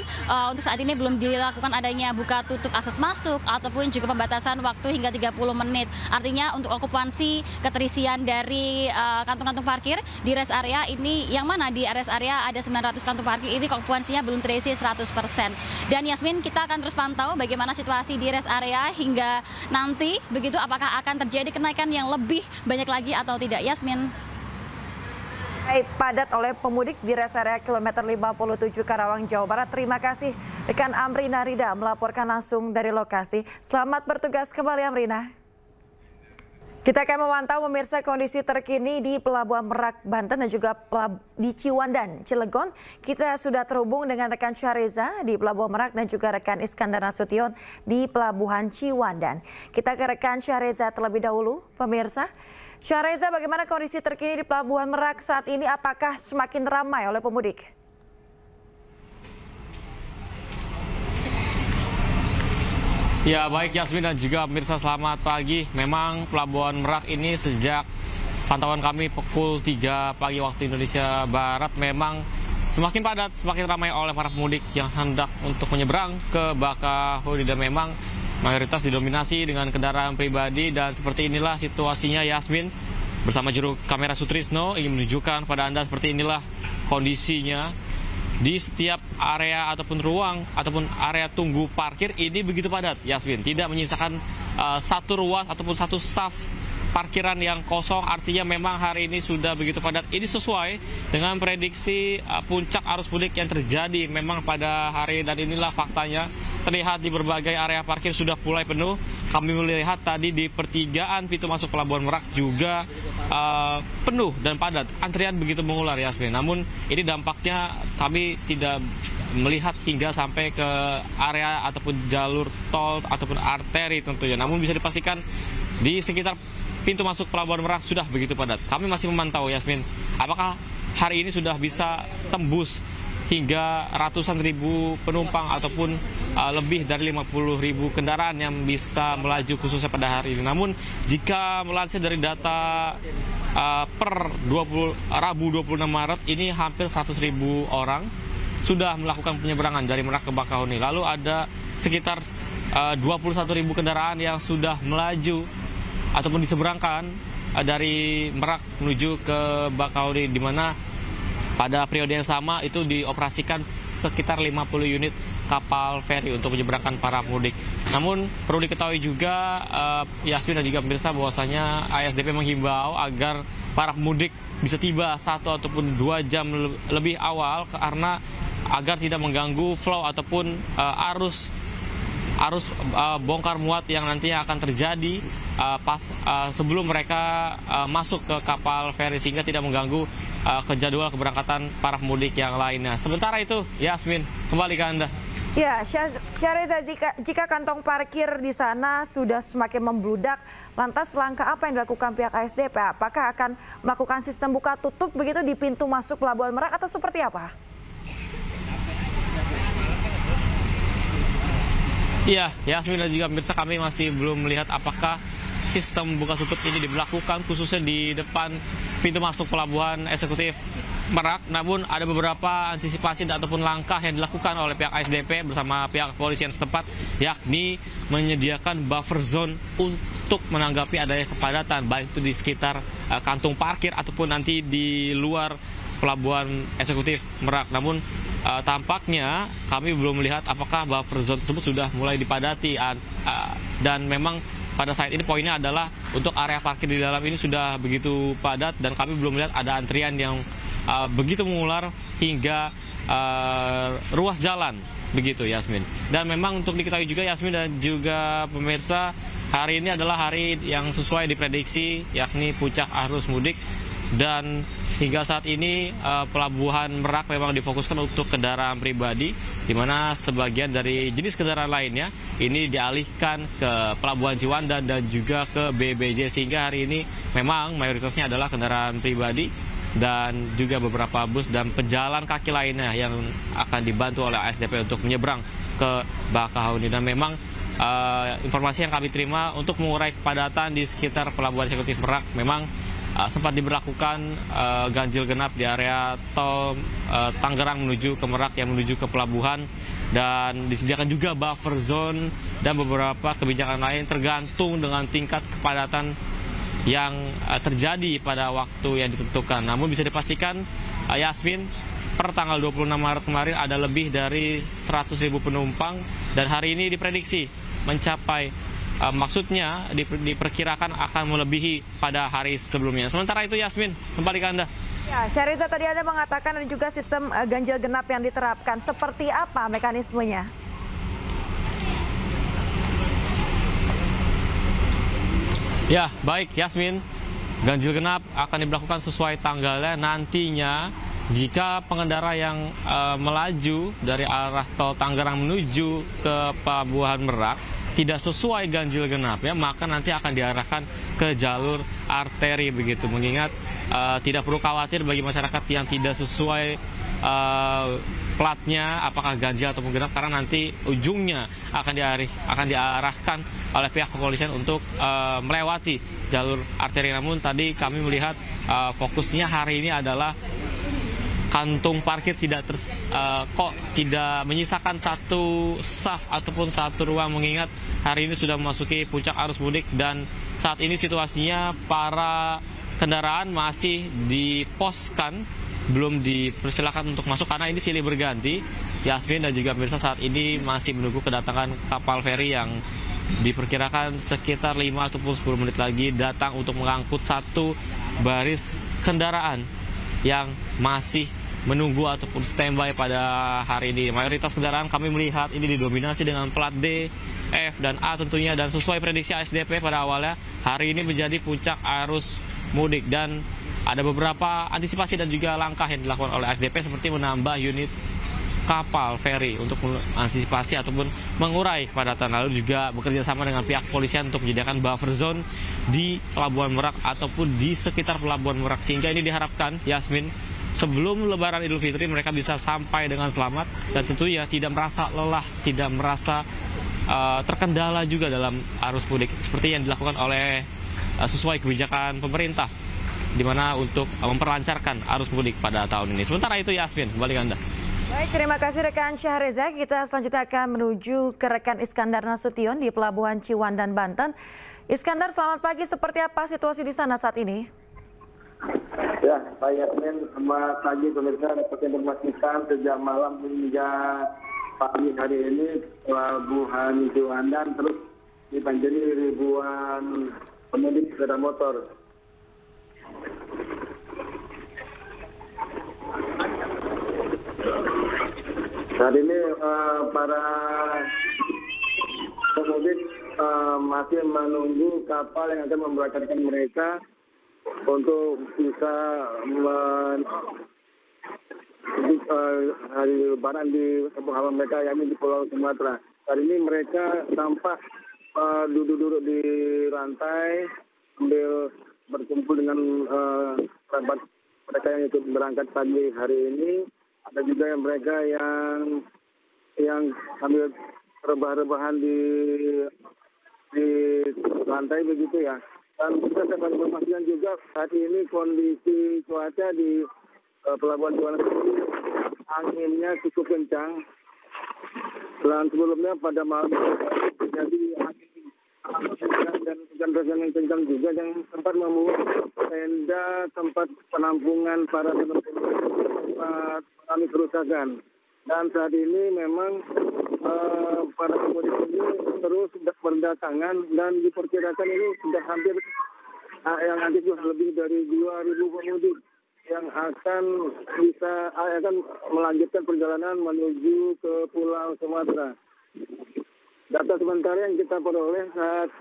untuk saat ini belum dilakukan adanya buka tutup akses masuk ataupun juga pembatasan waktu hingga 30 menit. Artinya untuk okupansi keterisian dari kantung-kantung parkir di rest area ini, yang mana di rest area ada 900 kantung parkir ini okupansinya belum terisi 100%. Dan Yasmin, kita akan terus pantau bagaimana situasi di rest area hingga nanti, begitu apakah akan terjadi kenaikan yang lebih banyak lagi atau tidak, Yasmin. Padat oleh pemudik di rest area kilometer 57 Karawang, Jawa Barat. Terima kasih rekan Amrina Rida melaporkan langsung dari lokasi. Selamat bertugas kembali, Amrina. Kita akan memantau pemirsa kondisi terkini di Pelabuhan Merak, Banten dan juga di Ciwandan, Cilegon. Kita sudah terhubung dengan rekan Syahriza di Pelabuhan Merak dan juga rekan Iskandar Nasution di Pelabuhan Ciwandan. Kita ke rekan Syahriza terlebih dahulu, pemirsa. Syahriza, bagaimana kondisi terkini di Pelabuhan Merak saat ini? Apakah semakin ramai oleh pemudik? Ya, baik Yasmin dan juga pemirsa, selamat pagi. Memang Pelabuhan Merak ini sejak pantauan kami pukul 3 pagi waktu Indonesia Barat memang semakin padat, semakin ramai oleh para pemudik yang hendak untuk menyeberang ke Bakahuni, dan memang mayoritas didominasi dengan kendaraan pribadi. Dan seperti inilah situasinya, Yasmin. Bersama juru kamera Sutrisno ingin menunjukkan pada Anda seperti inilah kondisinya di setiap area ataupun ruang ataupun area tunggu parkir ini begitu padat, Yasmin. Tidak menyisakan satu ruas ataupun satu saf parkiran yang kosong. Artinya memang hari ini sudah begitu padat. Ini sesuai dengan prediksi puncak arus mudik yang terjadi memang pada hari, dan inilah faktanya. Terlihat di berbagai area parkir sudah mulai penuh. Kami melihat tadi di pertigaan pintu masuk Pelabuhan Merak juga penuh dan padat. Antrian begitu mengular, Yasmin. Namun ini dampaknya kami tidak melihat hingga sampai ke area ataupun jalur tol ataupun arteri tentunya. Namun bisa dipastikan di sekitar pintu masuk Pelabuhan Merak sudah begitu padat. Kami masih memantau, Yasmin, apakah hari ini sudah bisa tembus hingga ratusan ribu penumpang ataupun lebih dari 50.000 kendaraan yang bisa melaju khususnya pada hari ini. Namun jika melansir dari data per Rabu 26 Maret ini hampir 100.000 orang sudah melakukan penyeberangan dari Merak ke Bakahuni. Lalu ada sekitar 21.000 kendaraan yang sudah melaju ataupun diseberangkan dari Merak menuju ke Bakahuni, di mana pada periode yang sama itu dioperasikan sekitar 50 unit kapal feri untuk menyeberangkan para pemudik. Namun perlu diketahui juga Yasmin dan juga pemirsa bahwasanya ASDP menghimbau agar para pemudik bisa tiba 1 ataupun 2 jam lebih awal karena agar tidak mengganggu flow ataupun arus bongkar muat yang nantinya akan terjadi sebelum mereka masuk ke kapal feri, sehingga tidak mengganggu ke jadwal keberangkatan para pemudik yang lainnya. Sementara itu, Yasmin, kembali ke Anda. Ya, Syahriza, jika kantong parkir di sana sudah semakin membludak, lantas langkah apa yang dilakukan pihak ASDP? Apakah akan melakukan sistem buka tutup begitu di pintu masuk Pelabuhan Merak atau seperti apa? Iya, Yasmin dan juga pemirsa, kami masih belum melihat apakah sistem buka tutup ini diberlakukan khususnya di depan pintu masuk Pelabuhan Eksekutif Merak, namun ada beberapa antisipasi ataupun langkah yang dilakukan oleh pihak ASDP bersama pihak kepolisian setempat, yakni menyediakan buffer zone untuk menanggapi adanya kepadatan, baik itu di sekitar kantung parkir ataupun nanti di luar Pelabuhan Eksekutif Merak. Namun tampaknya kami belum melihat apakah buffer zone tersebut sudah mulai dipadati, dan memang pada saat ini poinnya adalah untuk area parkir di dalam ini sudah begitu padat dan kami belum melihat ada antrian yang begitu mengular hingga ruas jalan, begitu Yasmin. Dan memang untuk diketahui juga Yasmin dan juga pemirsa, hari ini adalah hari yang sesuai diprediksi, yakni puncak arus mudik. Dan hingga saat ini Pelabuhan Merak memang difokuskan untuk kendaraan pribadi, di mana sebagian dari jenis kendaraan lainnya ini dialihkan ke Pelabuhan Ciwandan dan juga ke BBJ, sehingga hari ini memang mayoritasnya adalah kendaraan pribadi dan juga beberapa bus dan pejalan kaki lainnya yang akan dibantu oleh ASDP untuk menyeberang ke Bakahuni. Dan memang informasi yang kami terima untuk mengurai kepadatan di sekitar Pelabuhan Eksekutif Merak, memang sempat diberlakukan ganjil genap di area tol Tangerang menuju ke Merak yang menuju ke pelabuhan, dan disediakan juga buffer zone dan beberapa kebijakan lain tergantung dengan tingkat kepadatan yang terjadi pada waktu yang ditentukan. Namun bisa dipastikan Yasmin, per tanggal 26 Maret kemarin ada lebih dari 100.000 penumpang dan hari ini diprediksi mencapai, maksudnya diperkirakan akan melebihi pada hari sebelumnya. Sementara itu Yasmin, kembali ke Anda. Ya, Syahriza, tadi Anda mengatakan ada juga sistem ganjil genap yang diterapkan. Seperti apa mekanismenya? Ya, baik Yasmin. Ganjil genap akan diberlakukan sesuai tanggalnya. Nantinya jika pengendara yang melaju dari arah tol Tangerang menuju ke Pelabuhan Merak tidak sesuai ganjil genap, ya, maka nanti akan diarahkan ke jalur arteri, begitu. Mengingat tidak perlu khawatir bagi masyarakat yang tidak sesuai platnya apakah ganjil ataupun genap, karena nanti ujungnya akan diarahkan oleh pihak kepolisian untuk melewati jalur arteri. Namun tadi kami melihat fokusnya hari ini adalah kantung parkir tidak menyisakan satu saf ataupun satu ruang, mengingat hari ini sudah memasuki puncak arus mudik dan saat ini situasinya para kendaraan masih diposkan, belum dipersilakan untuk masuk karena ini silih berganti. Yasmin dan juga pemirsa, saat ini masih menunggu kedatangan kapal feri yang diperkirakan sekitar 5 ataupun 10 menit lagi datang untuk mengangkut satu baris kendaraan yang masih menunggu ataupun standby pada hari ini. Mayoritas kendaraan kami melihat ini didominasi dengan plat D, F, dan A tentunya, dan sesuai prediksi ASDP pada awalnya hari ini menjadi puncak arus mudik, dan ada beberapa antisipasi dan juga langkah yang dilakukan oleh ASDP seperti menambah unit kapal feri untuk mengantisipasi ataupun mengurai kepadatan, lalu juga bekerja sama dengan pihak kepolisian untuk menyediakan buffer zone di Pelabuhan Merak ataupun di sekitar Pelabuhan Merak, sehingga ini diharapkan Yasmin sebelum Lebaran Idul Fitri mereka bisa sampai dengan selamat dan tentunya tidak merasa lelah, tidak merasa terkendala juga dalam arus mudik seperti yang dilakukan oleh sesuai kebijakan pemerintah, di mana untuk memperlancarkan arus mudik pada tahun ini. Sementara itu Yasmin, kembali ke Anda. Baik, terima kasih rekan Syahriza. Kita selanjutnya akan menuju ke rekan Iskandar Nasution di Pelabuhan Ciwandan, Banten. Iskandar, selamat pagi. Seperti apa situasi di sana saat ini? Ya, Pak Yasmin, selamat pagi pemirsa. Dapat informasikan sejak malam hingga pagi hari ini Pelabuhan Ciwandan terus dibanjiri ribuan pemudik sepeda motor. Saat ini para pemudik masih menunggu kapal yang akan memberangkatkan mereka untuk bisa hari Lebaran di kampung halaman mereka, yakni di Pulau Sumatera. Hari ini mereka tampak duduk-duduk di rantai sambil berkumpul dengan kerabat mereka yang ikut berangkat pagi hari ini. Ada juga yang mereka yang sambil rebah-rebahan di lantai begitu ya. Dan kita dapat informasikan juga saat ini kondisi cuaca di Pelabuhan Ciwandan ini anginnya cukup kencang. Dan sebelumnya pada malam terjadi angin dan hujan deras yang kencang juga yang sempat membuat tenda tempat penampungan para penumpang mengalami kerusakan. Dan saat ini memang para pemudik ini terus berdatangan dan diperkirakan ini sudah hampir yang nanti sudah lebih dari 2.000 pemudik yang akan melanjutkan perjalanan menuju ke Pulau Sumatera. Data sementara yang kita peroleh saat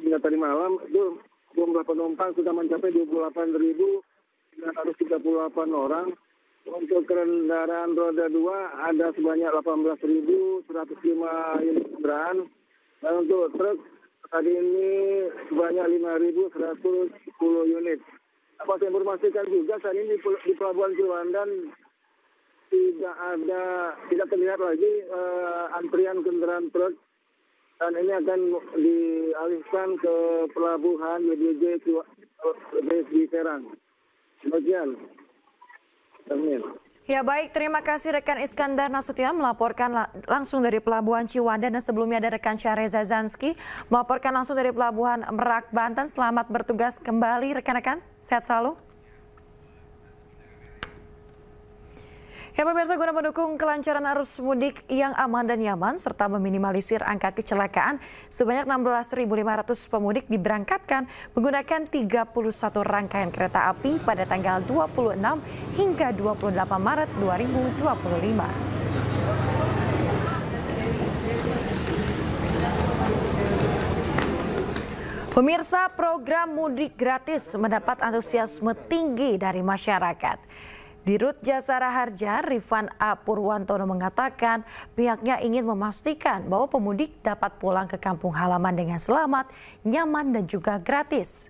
hingga tadi malam itu jumlah penumpang sudah mencapai 28.938 orang. Untuk kendaraan roda 2 ada sebanyak 18.105 unit kendaraan. Dan untuk truk tadi ini sebanyak 5.110 unit. Dapat saya informasikan juga saat ini di Pelabuhan Ciwandan tidak terlihat lagi antrian kendaraan truk, dan ini akan dialihkan ke pelabuhan YDJ di Serang. Demikian. Amin. Ya baik, terima kasih rekan Iskandar Nasution melaporkan langsung dari Pelabuhan Ciwandan, dan sebelumnya ada rekan Syahreza Zanski melaporkan langsung dari Pelabuhan Merak, Banten. Selamat bertugas kembali rekan-rekan, sehat selalu. Ya pemirsa, guna mendukung kelancaran arus mudik yang aman dan nyaman serta meminimalisir angka kecelakaan, sebanyak 16.500 pemudik diberangkatkan menggunakan 31 rangkaian kereta api pada tanggal 26 hingga 28 Maret 2025. Pemirsa, program mudik gratis mendapat antusiasme tinggi dari masyarakat. Dirut Jasara Harja, Rifan A. Purwantono mengatakan pihaknya ingin memastikan bahwa pemudik dapat pulang ke kampung halaman dengan selamat, nyaman dan juga gratis.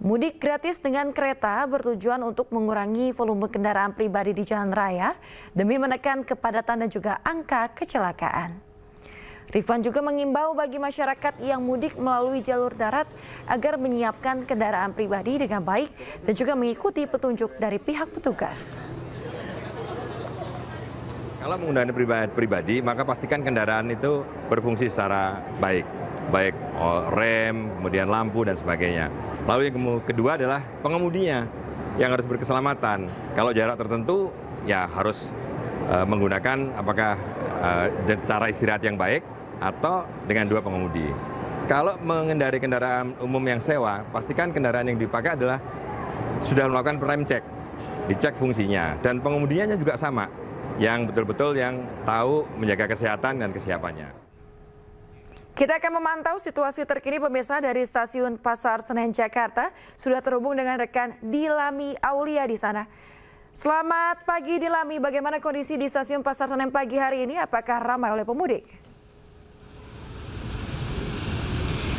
Mudik gratis dengan kereta bertujuan untuk mengurangi volume kendaraan pribadi di jalan raya demi menekan kepadatan dan juga angka kecelakaan. Rifan juga mengimbau bagi masyarakat yang mudik melalui jalur darat agar menyiapkan kendaraan pribadi dengan baik dan juga mengikuti petunjuk dari pihak petugas. Kalau menggunakan pribadi, maka pastikan kendaraan itu berfungsi secara baik rem, kemudian lampu dan sebagainya. Lalu yang kedua adalah pengemudinya yang harus berkeselamatan. Kalau jarak tertentu ya harus menggunakan cara istirahat yang baik atau dengan dua pengemudi. Kalau mengendarai kendaraan umum yang sewa, pastikan kendaraan yang dipakai adalah sudah melakukan rem cek, dicek fungsinya, dan pengemudinya juga sama, yang betul-betul yang tahu menjaga kesehatan dan kesiapannya. Kita akan memantau situasi terkini pemirsa dari Stasiun Pasar Senen Jakarta. Sudah terhubung dengan rekan Dilami Aulia di sana. Selamat pagi Dilami, bagaimana kondisi di Stasiun Pasar Senen pagi hari ini? Apakah ramai oleh pemudik?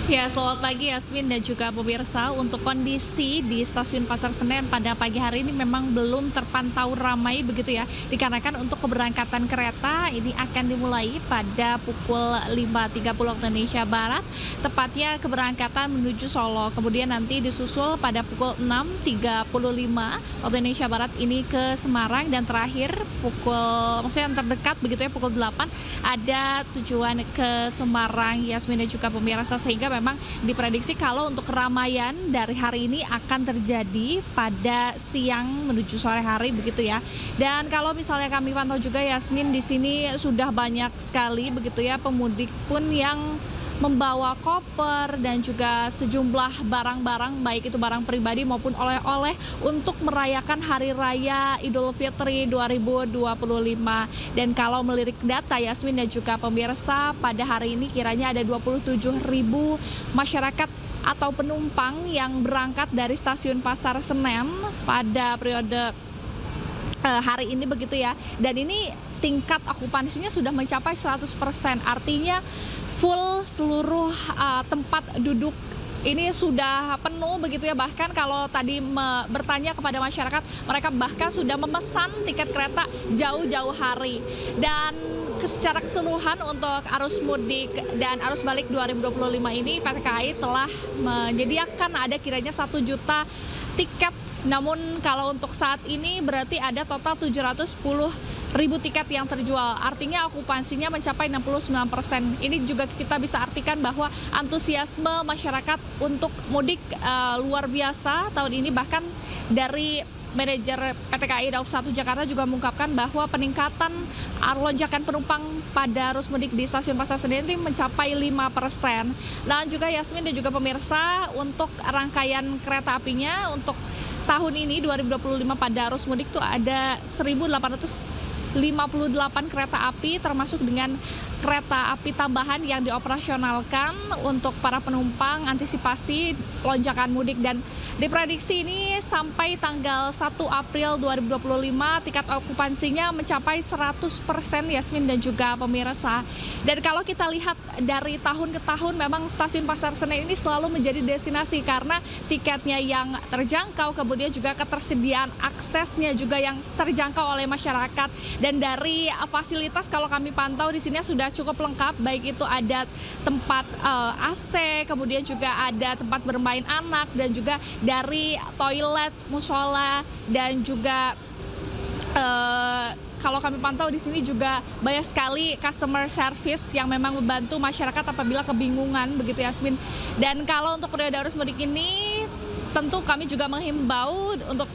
Ya, selamat pagi Yasmin dan juga pemirsa. Untuk kondisi di Stasiun Pasar Senen pada pagi hari ini memang belum terpantau ramai begitu ya. Dikarenakan untuk keberangkatan kereta ini akan dimulai pada pukul 5.30 waktu Indonesia Barat. Tepatnya keberangkatan menuju Solo. Kemudian nanti disusul pada pukul 6.35 waktu Indonesia Barat ini ke Semarang. Dan terakhir maksudnya yang terdekat begitu ya, pukul 8 ada tujuan ke Semarang, Yasmin dan juga pemirsa. Sehingga memang diprediksi kalau untuk keramaian dari hari ini akan terjadi pada siang menuju sore hari begitu ya. Dan kalau misalnya kami pantau juga Yasmin, di sini sudah banyak sekali begitu ya pemudik pun yang membawa koper dan juga sejumlah barang-barang, baik itu barang pribadi maupun oleh-oleh untuk merayakan Hari Raya Idul Fitri 2025. Dan kalau melirik data Yasmin dan juga pemirsa, pada hari ini kiranya ada 27.000 masyarakat atau penumpang yang berangkat dari Stasiun Pasar Senen pada periode hari ini begitu ya. Dan ini tingkat okupansinya sudah mencapai 100%, artinya full seluruh tempat duduk ini sudah penuh begitu ya. Bahkan kalau tadi bertanya kepada masyarakat, mereka bahkan sudah memesan tiket kereta jauh-jauh hari. Dan secara keseluruhan untuk arus mudik dan arus balik 2025 ini PT KAI telah menyediakan ada kiranya 1 juta tiket Namun kalau untuk saat ini berarti ada total 710.000 tiket yang terjual. Artinya okupansinya mencapai 69%. Ini juga kita bisa artikan bahwa antusiasme masyarakat untuk mudik luar biasa tahun ini. Bahkan dari manajer PT KAI Daup 1 Jakarta juga mengungkapkan bahwa peningkatan lonjakan penumpang pada arus mudik di stasiun Pasar Senen ini mencapai 5%. Dan juga Yasmin dan juga pemirsa, untuk rangkaian kereta apinya untuk tahun ini 2025 pada arus mudik itu ada 1.858 kereta api, termasuk dengan kereta api tambahan yang dioperasionalkan untuk para penumpang antisipasi lonjakan mudik. Dan diprediksi ini sampai tanggal 1 April 2025 tingkat okupansinya mencapai 100% Yasmin dan juga pemirsa. Dan kalau kita lihat dari tahun ke tahun memang stasiun Pasar Senen ini selalu menjadi destinasi karena tiketnya yang terjangkau, kemudian juga ketersediaan aksesnya juga yang terjangkau oleh masyarakat. Dan dari fasilitas kalau kami pantau di sini sudah cukup lengkap, baik itu ada tempat AC, kemudian juga ada tempat bermain anak, dan juga dari toilet, musola, dan juga kalau kami pantau di sini juga banyak sekali customer service yang memang membantu masyarakat apabila kebingungan, begitu Yasmin. Dan kalau untuk periode arus mudik ini tentu kami juga menghimbau untuk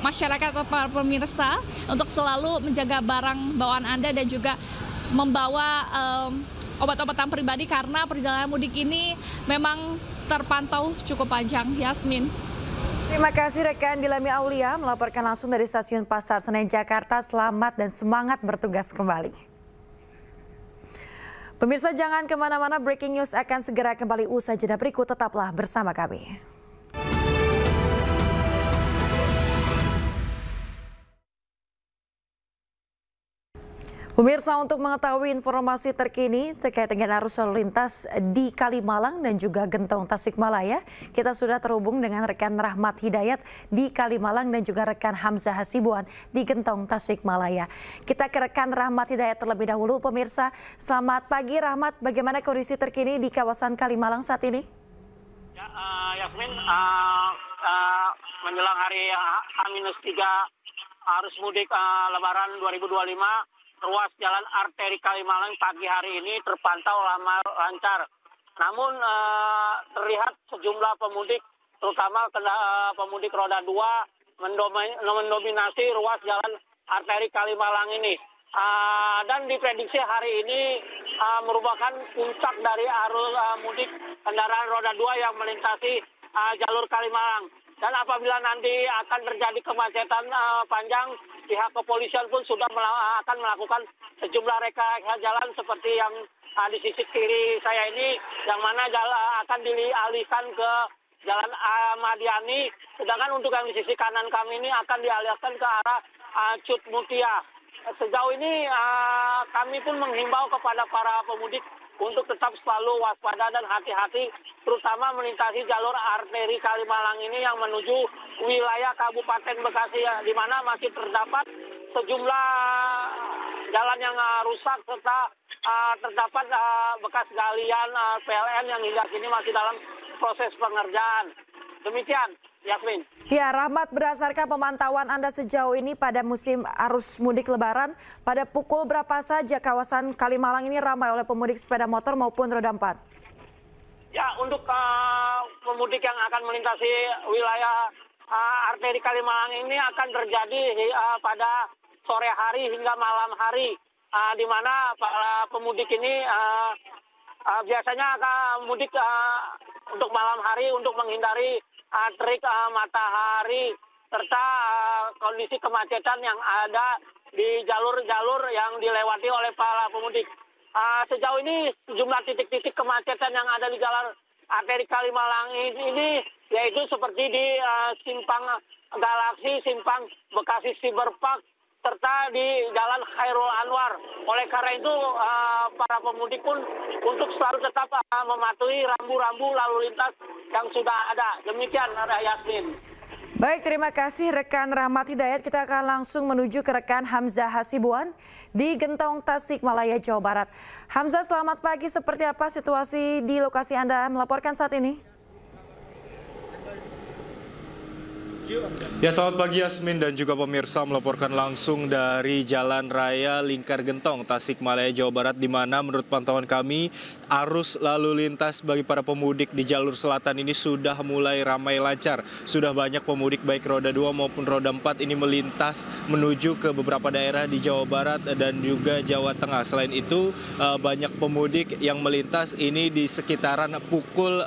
masyarakat atau para pemirsa untuk selalu menjaga barang bawaan Anda dan juga membawa obat-obatan pribadi karena perjalanan mudik ini memang terpantau cukup panjang, Yasmin. Terima kasih rekan Dilami Aulia melaporkan langsung dari Stasiun Pasar Senen, Jakarta. Selamat dan semangat bertugas kembali. Pemirsa jangan kemana-mana, breaking news akan segera kembali usai jeda berikut. Tetaplah bersama kami. Pemirsa, untuk mengetahui informasi terkini terkait dengan arus lalu lintas di Kalimalang dan juga Gentong Tasikmalaya, kita sudah terhubung dengan rekan Rahmat Hidayat di Kalimalang dan juga rekan Hamzah Hasibuan di Gentong Tasikmalaya. Kita ke rekan Rahmat Hidayat terlebih dahulu. Pemirsa, selamat pagi Rahmat, bagaimana kondisi terkini di kawasan Kalimalang saat ini? Ya, Yasmin, menjelang hari H-3 arus mudik Lebaran 2025, ruas jalan arteri Kalimalang pagi hari ini terpantau lancar. Namun terlihat sejumlah pemudik, terutama pemudik roda 2, mendominasi ruas jalan arteri Kalimalang ini. Dan diprediksi hari ini merupakan puncak dari arus mudik kendaraan roda 2 yang melintasi jalur Kalimalang. Dan apabila nanti akan terjadi kemacetan panjang, pihak kepolisian pun sudah akan melakukan sejumlah rekayasa jalan seperti yang di sisi kiri saya ini, yang mana akan dialihkan ke Jalan Ahmadiani, sedangkan untuk yang di sisi kanan kami ini akan dialihkan ke arah Cut Mutia. Sejauh ini kami pun menghimbau kepada para pemudik untuk tetap selalu waspada dan hati-hati, terutama melintasi jalur arteri Kalimalang ini yang menuju wilayah Kabupaten Bekasi, di mana masih terdapat sejumlah jalan yang rusak serta terdapat bekas galian PLN yang hingga kini masih dalam proses pengerjaan. Demikian, Yasmin. Ya, Rahmat, berdasarkan pemantauan Anda sejauh ini pada musim arus mudik Lebaran, pada pukul berapa saja kawasan Kalimalang ini ramai oleh pemudik sepeda motor maupun roda 4? Ya, untuk pemudik yang akan melintasi wilayah arteri Kalimalang ini akan terjadi pada sore hari hingga malam hari, di mana para pemudik ini biasanya akan mudik untuk malam hari untuk menghindari terik matahari serta kondisi kemacetan yang ada di jalur-jalur yang dilewati oleh para pemudik. Sejauh ini sejumlah titik-titik kemacetan yang ada di jalur arteri Kalimalang ini yaitu seperti di Simpang Galaksi, Simpang Bekasi Cyberpark, serta di Jalan Khairul Anwar. Oleh karena itu para pemudik pun untuk selalu tetap mematuhi rambu-rambu lalu lintas yang sudah ada. Demikian, Yasmin. Baik, terima kasih rekan Rahmat Hidayat. Kita akan langsung menuju ke rekan Hamzah Hasibuan di Gentong Tasikmalaya, Jawa Barat. Hamzah, selamat pagi. Seperti apa situasi di lokasi Anda melaporkan saat ini? Ya, selamat pagi Yasmin dan juga pemirsa, melaporkan langsung dari Jalan Raya Lingkar Gentong, Tasikmalaya, Jawa Barat, di mana menurut pantauan kami arus lalu lintas bagi para pemudik di jalur selatan ini sudah mulai ramai lancar. Sudah banyak pemudik baik roda 2 maupun roda 4 ini melintas menuju ke beberapa daerah di Jawa Barat dan juga Jawa Tengah. Selain itu, banyak pemudik yang melintas ini di sekitaran pukul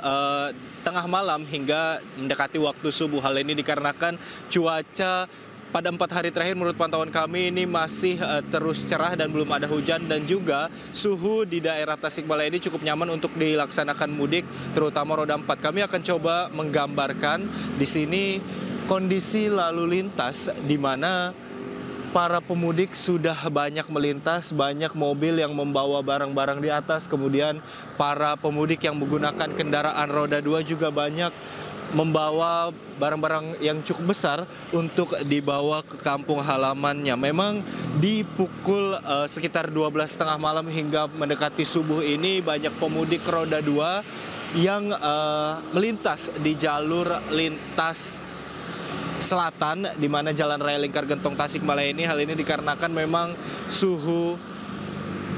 tengah malam hingga mendekati waktu subuh. Hal ini dikarenakan cuaca pada 4 hari terakhir menurut pantauan kami ini masih terus cerah dan belum ada hujan, dan juga suhu di daerah Tasikmalaya ini cukup nyaman untuk dilaksanakan mudik, terutama roda 4. Kami akan coba menggambarkan di sini kondisi lalu lintas di mana para pemudik sudah banyak melintas, banyak mobil yang membawa barang-barang di atas, kemudian para pemudik yang menggunakan kendaraan roda 2 juga banyak membawa barang-barang yang cukup besar untuk dibawa ke kampung halamannya. Memang di pukul sekitar 12.30 malam hingga mendekati subuh ini banyak pemudik roda 2 yang melintas di jalur lintas selatan di mana Jalan Raya Lingkar Gentong Tasikmalaya ini. Hal ini dikarenakan memang suhu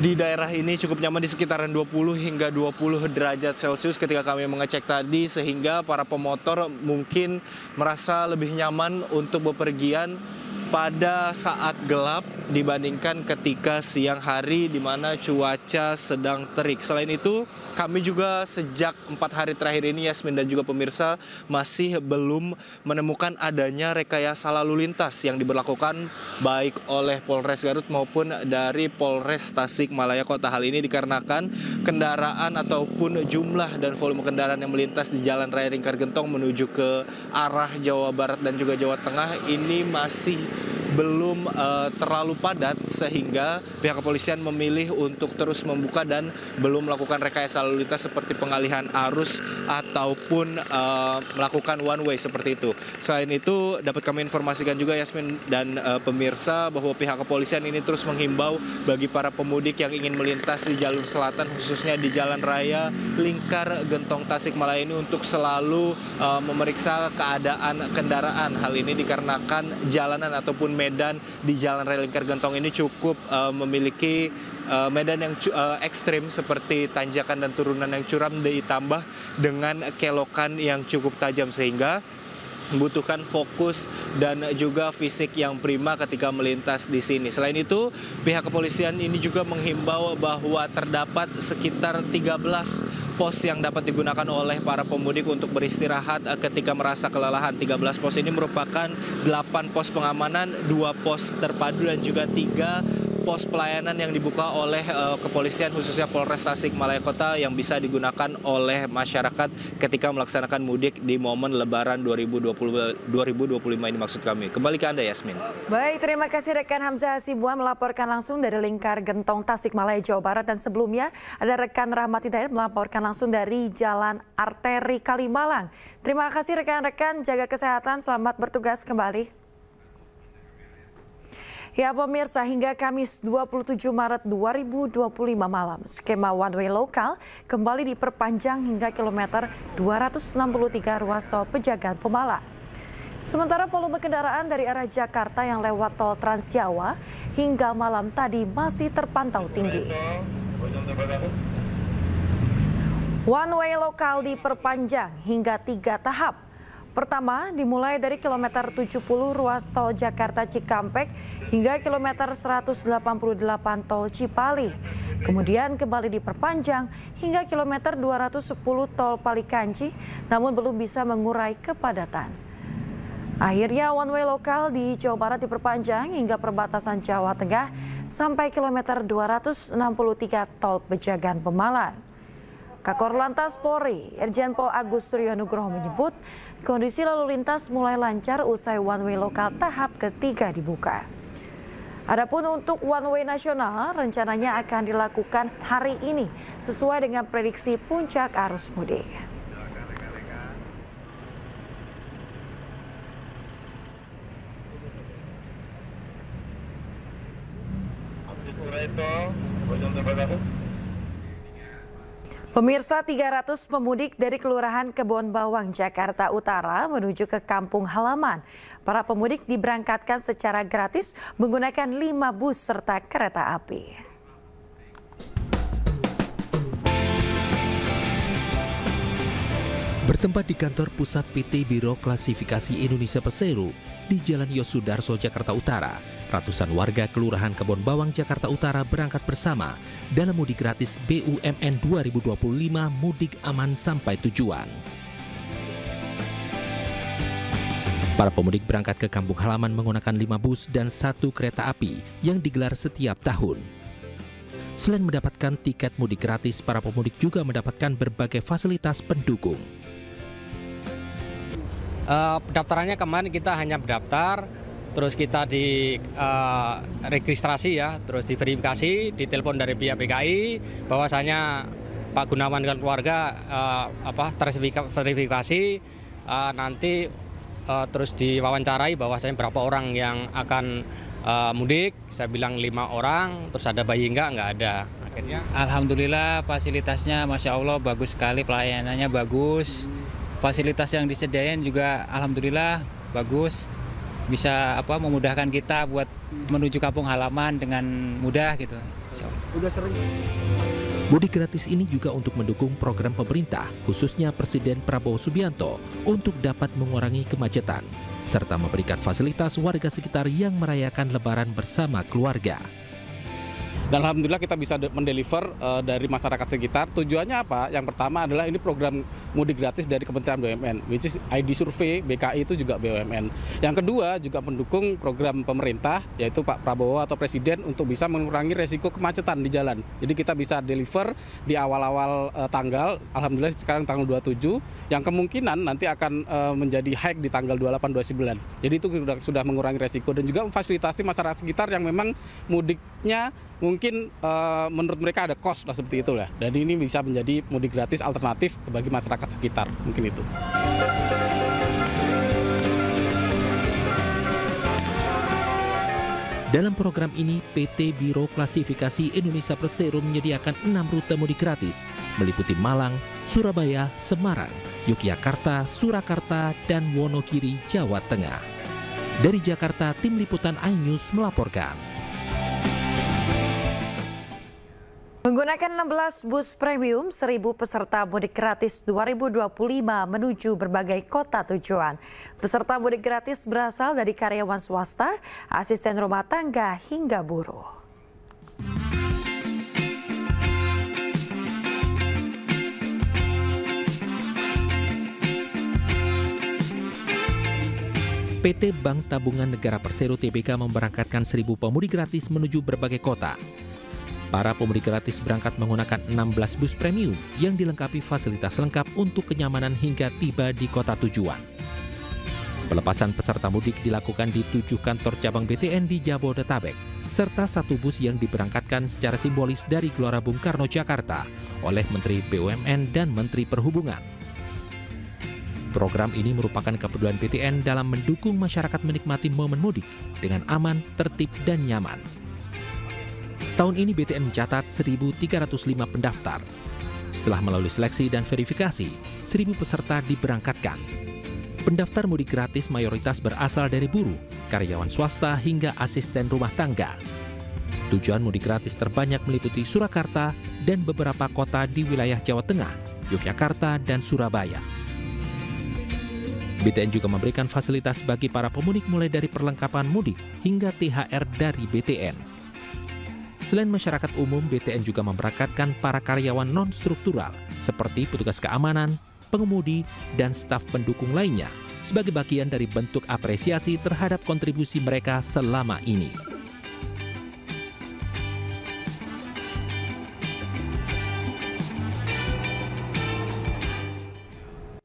di daerah ini cukup nyaman di sekitaran 20 hingga 20 derajat Celcius ketika kami mengecek tadi, sehingga para pemotor mungkin merasa lebih nyaman untuk bepergian pada saat gelap dibandingkan ketika siang hari di mana cuaca sedang terik. Selain itu, kami juga sejak 4 hari terakhir ini, Yasmin dan juga pemirsa, masih belum menemukan adanya rekayasa lalu lintas yang diberlakukan baik oleh Polres Garut maupun dari Polres Tasikmalaya Kota. Hal ini dikarenakan kendaraan ataupun jumlah dan volume kendaraan yang melintas di Jalan Raya Lingkar Gentong menuju ke arah Jawa Barat dan juga Jawa Tengah ini masih belum terlalu padat, sehingga pihak kepolisian memilih untuk terus membuka dan belum melakukan rekayasa lalu lintas seperti pengalihan arus ataupun melakukan one way seperti itu. Selain itu, dapat kami informasikan juga, Yasmin dan pemirsa, bahwa pihak kepolisian ini terus menghimbau bagi para pemudik yang ingin melintas di jalur selatan, khususnya di Jalan Raya Lingkar Gentong Tasikmalaya ini, untuk selalu memeriksa keadaan kendaraan. Hal ini dikarenakan jalanan ataupun medan di Jalan Raya Lingkar Gentong ini cukup memiliki medan yang ekstrim seperti tanjakan dan turunan yang curam ditambah dengan kelokan yang cukup tajam, sehingga membutuhkan fokus dan juga fisik yang prima ketika melintas di sini. Selain itu, pihak kepolisian ini juga menghimbau bahwa terdapat sekitar 13 pos yang dapat digunakan oleh para pemudik untuk beristirahat ketika merasa kelelahan. 13 pos ini merupakan 8 pos pengamanan, 2 pos terpadu dan juga 3 pos pelayanan yang dibuka oleh kepolisian, khususnya Polres Tasikmalaya Kota, yang bisa digunakan oleh masyarakat ketika melaksanakan mudik di momen Lebaran 2025 ini, maksud kami. Kembali ke Anda, Yasmin. Baik, terima kasih rekan Hamzah Hasibuan melaporkan langsung dari Lingkar Gentong Tasikmalaya, Jawa Barat. Dan sebelumnya ada rekan Rahmat Hidayat melaporkan langsung dari Jalan Arteri Kalimalang. Terima kasih rekan-rekan, jaga kesehatan, selamat bertugas kembali. Ya pemirsa, hingga Kamis 27 Maret 2025 malam, skema one way lokal kembali diperpanjang hingga kilometer 263 ruas tol Pejagan Pemalang. Sementara volume kendaraan dari arah Jakarta yang lewat tol Trans Jawa hingga malam tadi masih terpantau tinggi. One way lokal diperpanjang hingga 3 tahap. Pertama, dimulai dari kilometer 70 ruas tol Jakarta Cikampek hingga kilometer 188 tol Cipali. Kemudian kembali diperpanjang hingga kilometer 210 tol Palikanci, namun belum bisa mengurai kepadatan. Akhirnya one way lokal di Jawa Barat diperpanjang hingga perbatasan Jawa Tengah sampai kilometer 263 tol Pejagan Pemalang. Kakor Lantas Polri, Irjen Pol Agus Suryo Nugroho menyebut kondisi lalu lintas mulai lancar usai one way lokal tahap ketiga dibuka. Adapun untuk one way nasional rencananya akan dilakukan hari ini sesuai dengan prediksi puncak arus mudik. Pemirsa, 300 pemudik dari Kelurahan Kebon Bawang, Jakarta Utara menuju ke kampung halaman. Para pemudik diberangkatkan secara gratis menggunakan 5 bus serta kereta api. Bertempat di kantor pusat PT Biro Klasifikasi Indonesia Persero di Jalan Yosudarso, Jakarta Utara, ratusan warga Kelurahan Kebon Bawang, Jakarta Utara berangkat bersama dalam mudik gratis BUMN 2025 Mudik Aman Sampai Tujuan. Para pemudik berangkat ke kampung halaman menggunakan 5 bus dan 1 kereta api yang digelar setiap tahun. Selain mendapatkan tiket mudik gratis, para pemudik juga mendapatkan berbagai fasilitas pendukung. Pendaftarannya kemarin kita hanya berdaftar, terus kita di registrasi ya, terus diverifikasi, ditelepon dari pihak PKI bahwasanya Pak Gunawan dan keluarga terverifikasi, nanti terus diwawancarai bahwasanya berapa orang yang akan mudik. Saya bilang 5 orang, terus ada bayi nggak ada. Akhirnya alhamdulillah fasilitasnya Masya Allah bagus sekali, pelayanannya bagus. Fasilitas yang disediain juga alhamdulillah bagus, bisa memudahkan kita buat menuju kampung halaman dengan mudah gitu. Udah sering. Mudik gratis ini juga untuk mendukung program pemerintah, khususnya Presiden Prabowo Subianto, untuk dapat mengurangi kemacetan, serta memberikan fasilitas warga sekitar yang merayakan Lebaran bersama keluarga. Dan alhamdulillah kita bisa mendeliver dari masyarakat sekitar. Tujuannya apa? Yang pertama adalah ini program mudik gratis dari Kementerian BUMN, which is ID Survey, BKI itu juga BUMN. Yang kedua juga mendukung program pemerintah, yaitu Pak Prabowo atau Presiden untuk bisa mengurangi resiko kemacetan di jalan. Jadi kita bisa deliver di awal-awal tanggal, alhamdulillah sekarang tanggal 27, yang kemungkinan nanti akan menjadi hike di tanggal 28-29. Jadi itu sudah mengurangi resiko dan juga memfasilitasi masyarakat sekitar yang memang mudiknya mungkin menurut mereka ada cost lah seperti itulah. Dan ini bisa menjadi mudik gratis alternatif bagi masyarakat sekitar, mungkin itu. Dalam program ini, PT Biro Klasifikasi Indonesia Persero menyediakan 6 rute mudik gratis, meliputi Malang, Surabaya, Semarang, Yogyakarta, Surakarta, dan Wonogiri, Jawa Tengah. Dari Jakarta, Tim Liputan iNews melaporkan. Menggunakan 16 bus premium, 1.000 peserta mudik gratis 2025 menuju berbagai kota tujuan. Peserta mudik gratis berasal dari karyawan swasta, asisten rumah tangga, hingga buruh. PT Bank Tabungan Negara Persero Tbk memberangkatkan 1.000 pemudik gratis menuju berbagai kota. Para pemudik gratis berangkat menggunakan 16 bus premium yang dilengkapi fasilitas lengkap untuk kenyamanan hingga tiba di kota tujuan. Pelepasan peserta mudik dilakukan di 7 kantor cabang BTN di Jabodetabek, serta 1 bus yang diberangkatkan secara simbolis dari Gelora Bung Karno, Jakarta oleh Menteri BUMN dan Menteri Perhubungan. Program ini merupakan kepedulian BTN dalam mendukung masyarakat menikmati momen mudik dengan aman, tertib, dan nyaman. Tahun ini BTN mencatat 1.305 pendaftar. Setelah melalui seleksi dan verifikasi, 1.000 peserta diberangkatkan. Pendaftar mudik gratis mayoritas berasal dari buruh, karyawan swasta, hingga asisten rumah tangga. Tujuan mudik gratis terbanyak meliputi Surakarta dan beberapa kota di wilayah Jawa Tengah, Yogyakarta, dan Surabaya. BTN juga memberikan fasilitas bagi para pemudik mulai dari perlengkapan mudik hingga THR dari BTN. Selain masyarakat umum, BTN juga memberangkatkan para karyawan non-struktural seperti petugas keamanan, pengemudi, dan staf pendukung lainnya sebagai bagian dari bentuk apresiasi terhadap kontribusi mereka selama ini.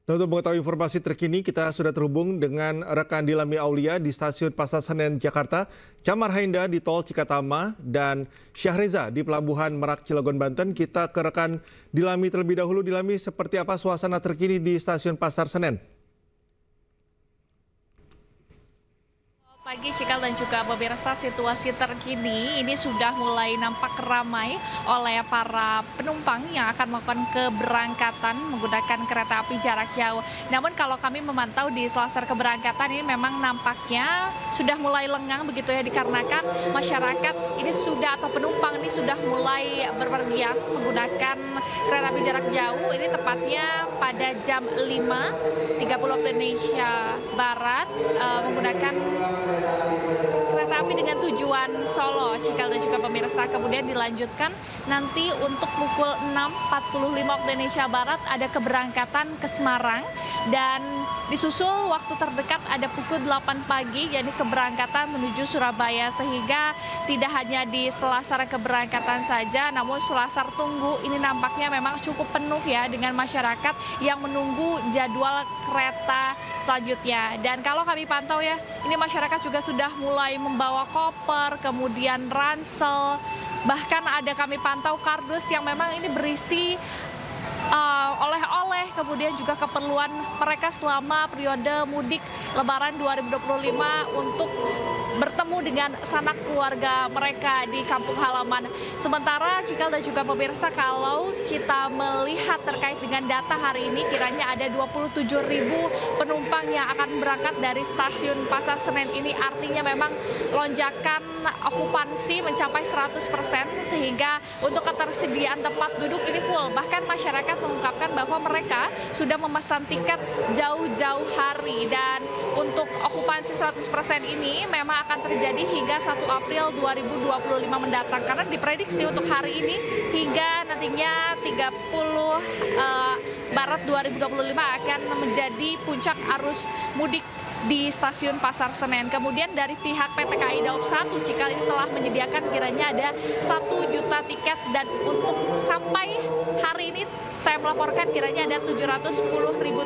Dan untuk mengetahui informasi terkini, kita sudah terhubung dengan rekan Dilami Aulia di Stasiun Pasar Senen, Jakarta, Camar Hainda di Tol Cikatama, dan Syahreza di Pelabuhan Merak, Cilegon, Banten. Kita ke rekan Dilami terlebih dahulu. Dilami, seperti apa suasana terkini di Stasiun Pasar Senen? Pagi Cikal dan juga pemirsa, situasi terkini ini sudah mulai nampak ramai oleh para penumpang yang akan melakukan keberangkatan menggunakan kereta api jarak jauh. Namun kalau kami memantau di selasar keberangkatan ini memang nampaknya sudah mulai lengang begitu ya, dikarenakan masyarakat ini sudah atau penumpang ini sudah mulai berpergian menggunakan kereta api jarak jauh. Ini tepatnya pada jam 5.30 waktu Indonesia Barat menggunakan kereta api dengan tujuan Solo, Cikal dan juga pemirsa. Kemudian dilanjutkan nanti untuk pukul 6.45 waktu Indonesia Barat ada keberangkatan ke Semarang, dan disusul waktu terdekat ada pukul 8 pagi yakni keberangkatan menuju Surabaya, sehingga tidak hanya di selasar keberangkatan saja namun selasar tunggu ini nampaknya memang cukup penuh ya dengan masyarakat yang menunggu jadwal kereta selanjutnya. Dan kalau kami pantau ya, ini masyarakat juga sudah mulai membawa koper, kemudian ransel, bahkan ada kami pantau kardus yang memang ini berisi oleh-oleh, kemudian juga keperluan mereka selama periode mudik Lebaran 2025 untuk bertemu dengan sanak keluarga mereka di kampung halaman. Sementara Cikal dan juga pemirsa, kalau kita melihat terkait dengan data hari ini, kiranya ada 27.000 penumpang yang akan berangkat dari stasiun Pasar Senen ini. Artinya memang lonjakan okupansi mencapai 100%, sehingga untuk ketersediaan tempat duduk ini full. Bahkan masyarakat mengungkapkan bahwa mereka sudah memesan tiket jauh-jauh hari, dan untuk okupansi 100% ini memang akan terjadi hingga 1 April 2025 mendatang, karena diprediksi untuk hari ini hingga nantinya 30 Maret 2025 akan menjadi puncak arus mudik di stasiun Pasar Senen. Kemudian dari pihak PT KAI Daob 1 Cikal ini telah menyediakan kiranya ada 1 juta tiket, dan untuk sampai hari ini saya melaporkan kiranya ada 710.000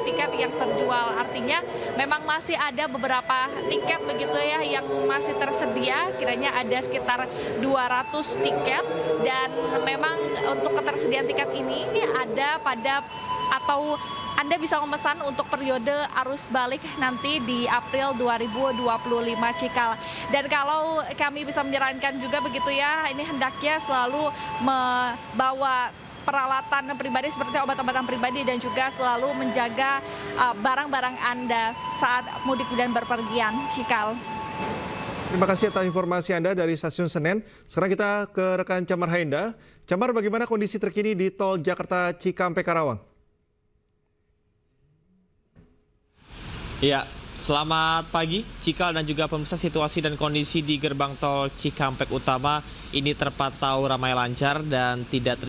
tiket yang terjual. Artinya memang masih ada beberapa tiket begitu ya yang masih tersedia, kiranya ada sekitar 200 tiket, dan memang untuk ketersediaan tiket ini ada pada atau Anda bisa memesan untuk periode arus balik nanti di April 2025 Cikal. Dan kalau kami bisa menyarankan juga begitu ya, ini hendaknya selalu membawa peralatan pribadi seperti obat-obatan pribadi, dan juga selalu menjaga barang-barang Anda saat mudik dan berpergian, Cikal. Terima kasih atas informasi Anda dari Stasiun Senen. Sekarang kita ke rekan Camar Hainda. Camar, bagaimana kondisi terkini di Tol Jakarta Cikampek Karawang? Ya, selamat pagi Cikal dan juga pemirsa. Situasi dan kondisi di gerbang tol Cikampek Utama ini terpantau ramai lancar dan tidak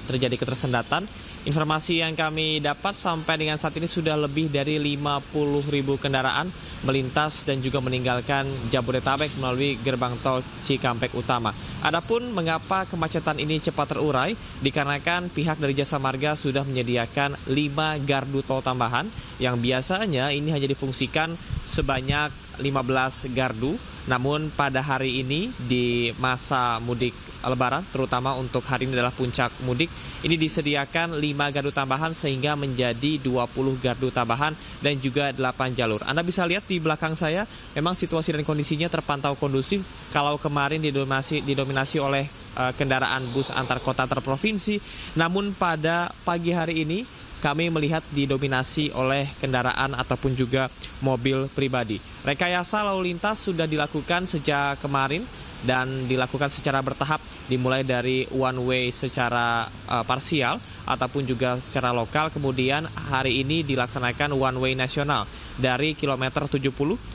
terjadi ketersendatan. Informasi yang kami dapat sampai dengan saat ini sudah lebih dari 50.000 kendaraan melintas dan juga meninggalkan Jabodetabek melalui gerbang tol Cikampek Utama. Adapun mengapa kemacetan ini cepat terurai, dikarenakan pihak dari Jasa Marga sudah menyediakan 5 gardu tol tambahan yang biasanya ini hanya difungsikan sebanyak 15 gardu. Namun pada hari ini di masa mudik Lebaran, terutama untuk hari ini adalah puncak mudik, ini disediakan 5 gardu tambahan sehingga menjadi 20 gardu tambahan dan juga 8 jalur. Anda bisa lihat di belakang saya, memang situasi dan kondisinya terpantau kondusif. Kalau kemarin didominasi oleh kendaraan bus antar kota antar provinsi, namun pada pagi hari ini kami melihat didominasi oleh kendaraan ataupun juga mobil pribadi. Rekayasa lalu lintas sudah dilakukan sejak kemarin dan dilakukan secara bertahap, dimulai dari one way secara parsial ataupun juga secara lokal. Kemudian hari ini dilaksanakan one way nasional dari kilometer 70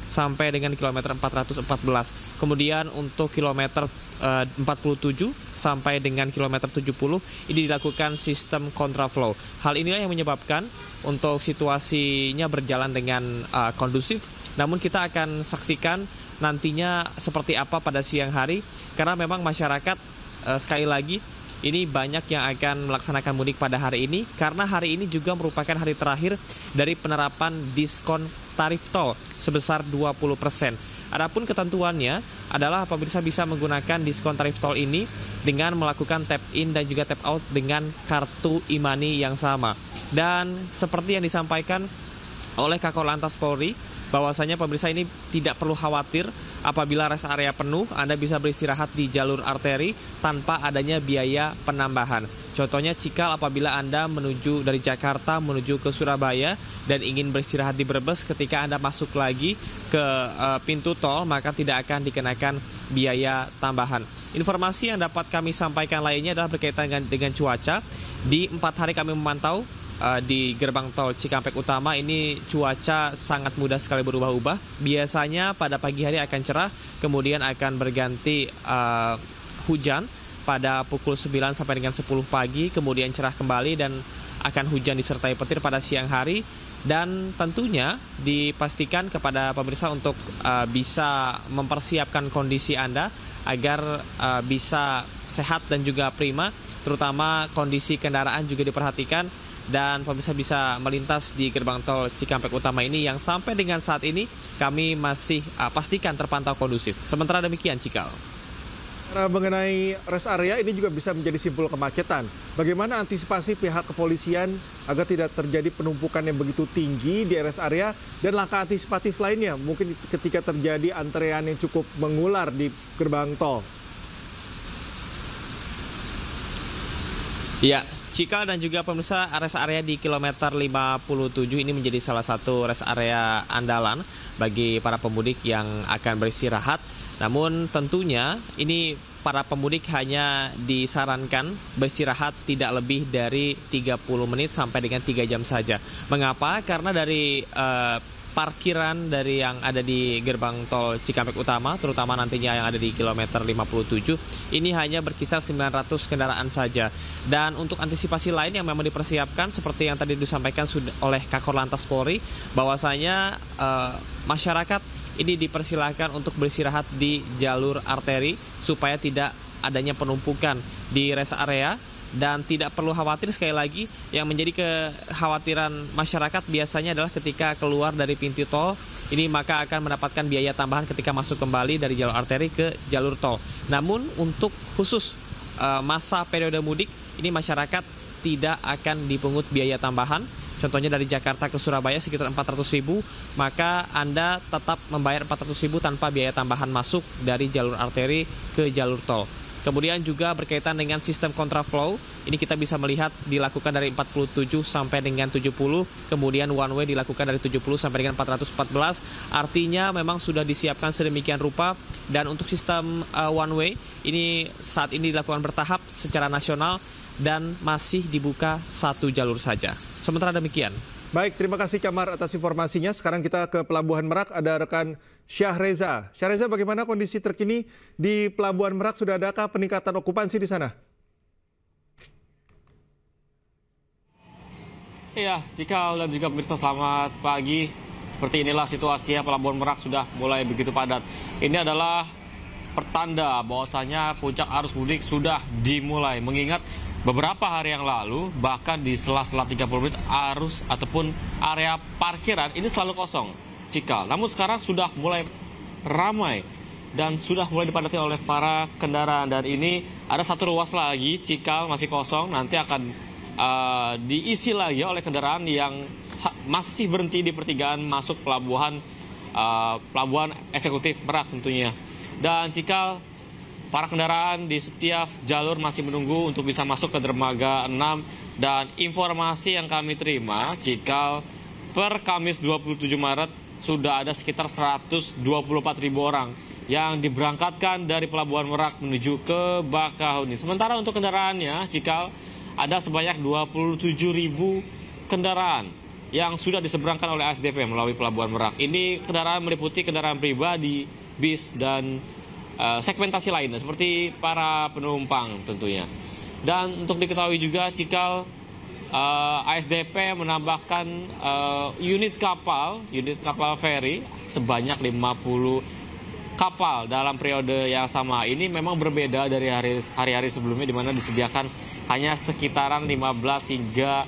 sampai dengan kilometer 414. Kemudian untuk kilometer 47 sampai dengan kilometer 70 ini dilakukan sistem kontraflow. Hal inilah yang menyebabkan untuk situasinya berjalan dengan kondusif. Namun kita akan saksikan nantinya seperti apa pada siang hari, karena memang masyarakat sekali lagi ini banyak yang akan melaksanakan mudik pada hari ini, karena hari ini juga merupakan hari terakhir dari penerapan diskon tarif tol sebesar 20%. Adapun ketentuannya adalah pemirsa bisa menggunakan diskon tarif tol ini dengan melakukan tap in dan juga tap out dengan kartu e-money yang sama. Dan seperti yang disampaikan oleh Kakor Lantas Polri bahwasanya pemirsa ini tidak perlu khawatir apabila rest area penuh, Anda bisa beristirahat di jalur arteri tanpa adanya biaya penambahan. Contohnya Cikal, apabila Anda menuju dari Jakarta menuju ke Surabaya dan ingin beristirahat di Brebes, ketika Anda masuk lagi ke pintu tol maka tidak akan dikenakan biaya tambahan. Informasi yang dapat kami sampaikan lainnya adalah berkaitan dengan cuaca. Di 4 hari kami memantau di gerbang tol Cikampek Utama ini cuaca sangat mudah sekali berubah-ubah. Biasanya pada pagi hari akan cerah, kemudian akan berganti hujan pada pukul 9 sampai dengan 10 pagi, kemudian cerah kembali dan akan hujan disertai petir pada siang hari. Dan tentunya dipastikan kepada pemirsa untuk bisa mempersiapkan kondisi Anda agar bisa sehat dan juga prima, terutama kondisi kendaraan juga diperhatikan. Dan pemirsa bisa melintas di gerbang tol Cikampek Utama ini yang sampai dengan saat ini kami masih pastikan terpantau kondusif. Sementara demikian, Cikal. Mengenai rest area ini juga bisa menjadi simpul kemacetan. Bagaimana antisipasi pihak kepolisian agar tidak terjadi penumpukan yang begitu tinggi di rest area dan langkah antisipatif lainnya mungkin ketika terjadi antrean yang cukup mengular di gerbang tol? Ya, Cikal dan juga pemirsa, rest area di kilometer 57 ini menjadi salah satu rest area andalan bagi para pemudik yang akan beristirahat. Namun tentunya ini para pemudik hanya disarankan beristirahat tidak lebih dari 30 menit sampai dengan 3 jam saja. Mengapa? Karena dari parkiran dari yang ada di gerbang tol Cikampek Utama, terutama nantinya yang ada di kilometer 57, ini hanya berkisar 900 kendaraan saja. Dan untuk antisipasi lain yang memang dipersiapkan, seperti yang tadi disampaikan oleh Kakor Lantas Polri, bahwasanya masyarakat ini dipersilakan untuk beristirahat di jalur arteri supaya tidak adanya penumpukan di rest area. Dan tidak perlu khawatir, sekali lagi yang menjadi kekhawatiran masyarakat biasanya adalah ketika keluar dari pintu tol ini maka akan mendapatkan biaya tambahan ketika masuk kembali dari jalur arteri ke jalur tol. Namun untuk khusus masa periode mudik ini masyarakat tidak akan dipungut biaya tambahan. Contohnya dari Jakarta ke Surabaya sekitar 400.000, maka Anda tetap membayar 400.000 tanpa biaya tambahan masuk dari jalur arteri ke jalur tol. Kemudian juga berkaitan dengan sistem kontraflow, ini kita bisa melihat dilakukan dari 47 sampai dengan 70, kemudian one way dilakukan dari 70 sampai dengan 414, artinya memang sudah disiapkan sedemikian rupa. Dan untuk sistem one way, ini saat ini dilakukan bertahap secara nasional dan masih dibuka 1 jalur saja. Sementara demikian. Baik, terima kasih Camar atas informasinya. Sekarang kita ke Pelabuhan Merak, ada rekan Syahreza. Syahreza, bagaimana kondisi terkini di Pelabuhan Merak? Sudah adakah peningkatan okupansi di sana? Iya, Cikal dan juga pemirsa, selamat pagi. Seperti inilah situasinya, Pelabuhan Merak sudah mulai begitu padat. Ini adalah pertanda bahwasanya puncak arus mudik sudah dimulai. Mengingat beberapa hari yang lalu, bahkan di sela-sela 30 menit arus ataupun area parkiran ini selalu kosong, Cikal. Namun sekarang sudah mulai ramai dan sudah mulai dipadati oleh para kendaraan. Dan ini ada 1 ruas lagi, Cikal, masih kosong. Nanti akan diisi lagi oleh kendaraan yang masih berhenti di pertigaan masuk pelabuhan eksekutif Merak tentunya. Dan Cikal, para kendaraan di setiap jalur masih menunggu untuk bisa masuk ke dermaga 6. Dan informasi yang kami terima, Cikal, per Kamis 27 Maret sudah ada sekitar 124.000 orang yang diberangkatkan dari Pelabuhan Merak menuju ke Bakahuni. Sementara untuk kendaraannya, Cikal, ada sebanyak 27.000 kendaraan yang sudah diseberangkan oleh ASDP melalui Pelabuhan Merak. Ini kendaraan meliputi kendaraan pribadi, bis, dan segmentasi lainnya seperti para penumpang tentunya. Dan untuk diketahui juga, Cikal, ASDP menambahkan unit kapal feri sebanyak 50 kapal dalam periode yang sama. Ini memang berbeda dari hari-hari sebelumnya, di mana disediakan hanya sekitaran 15 hingga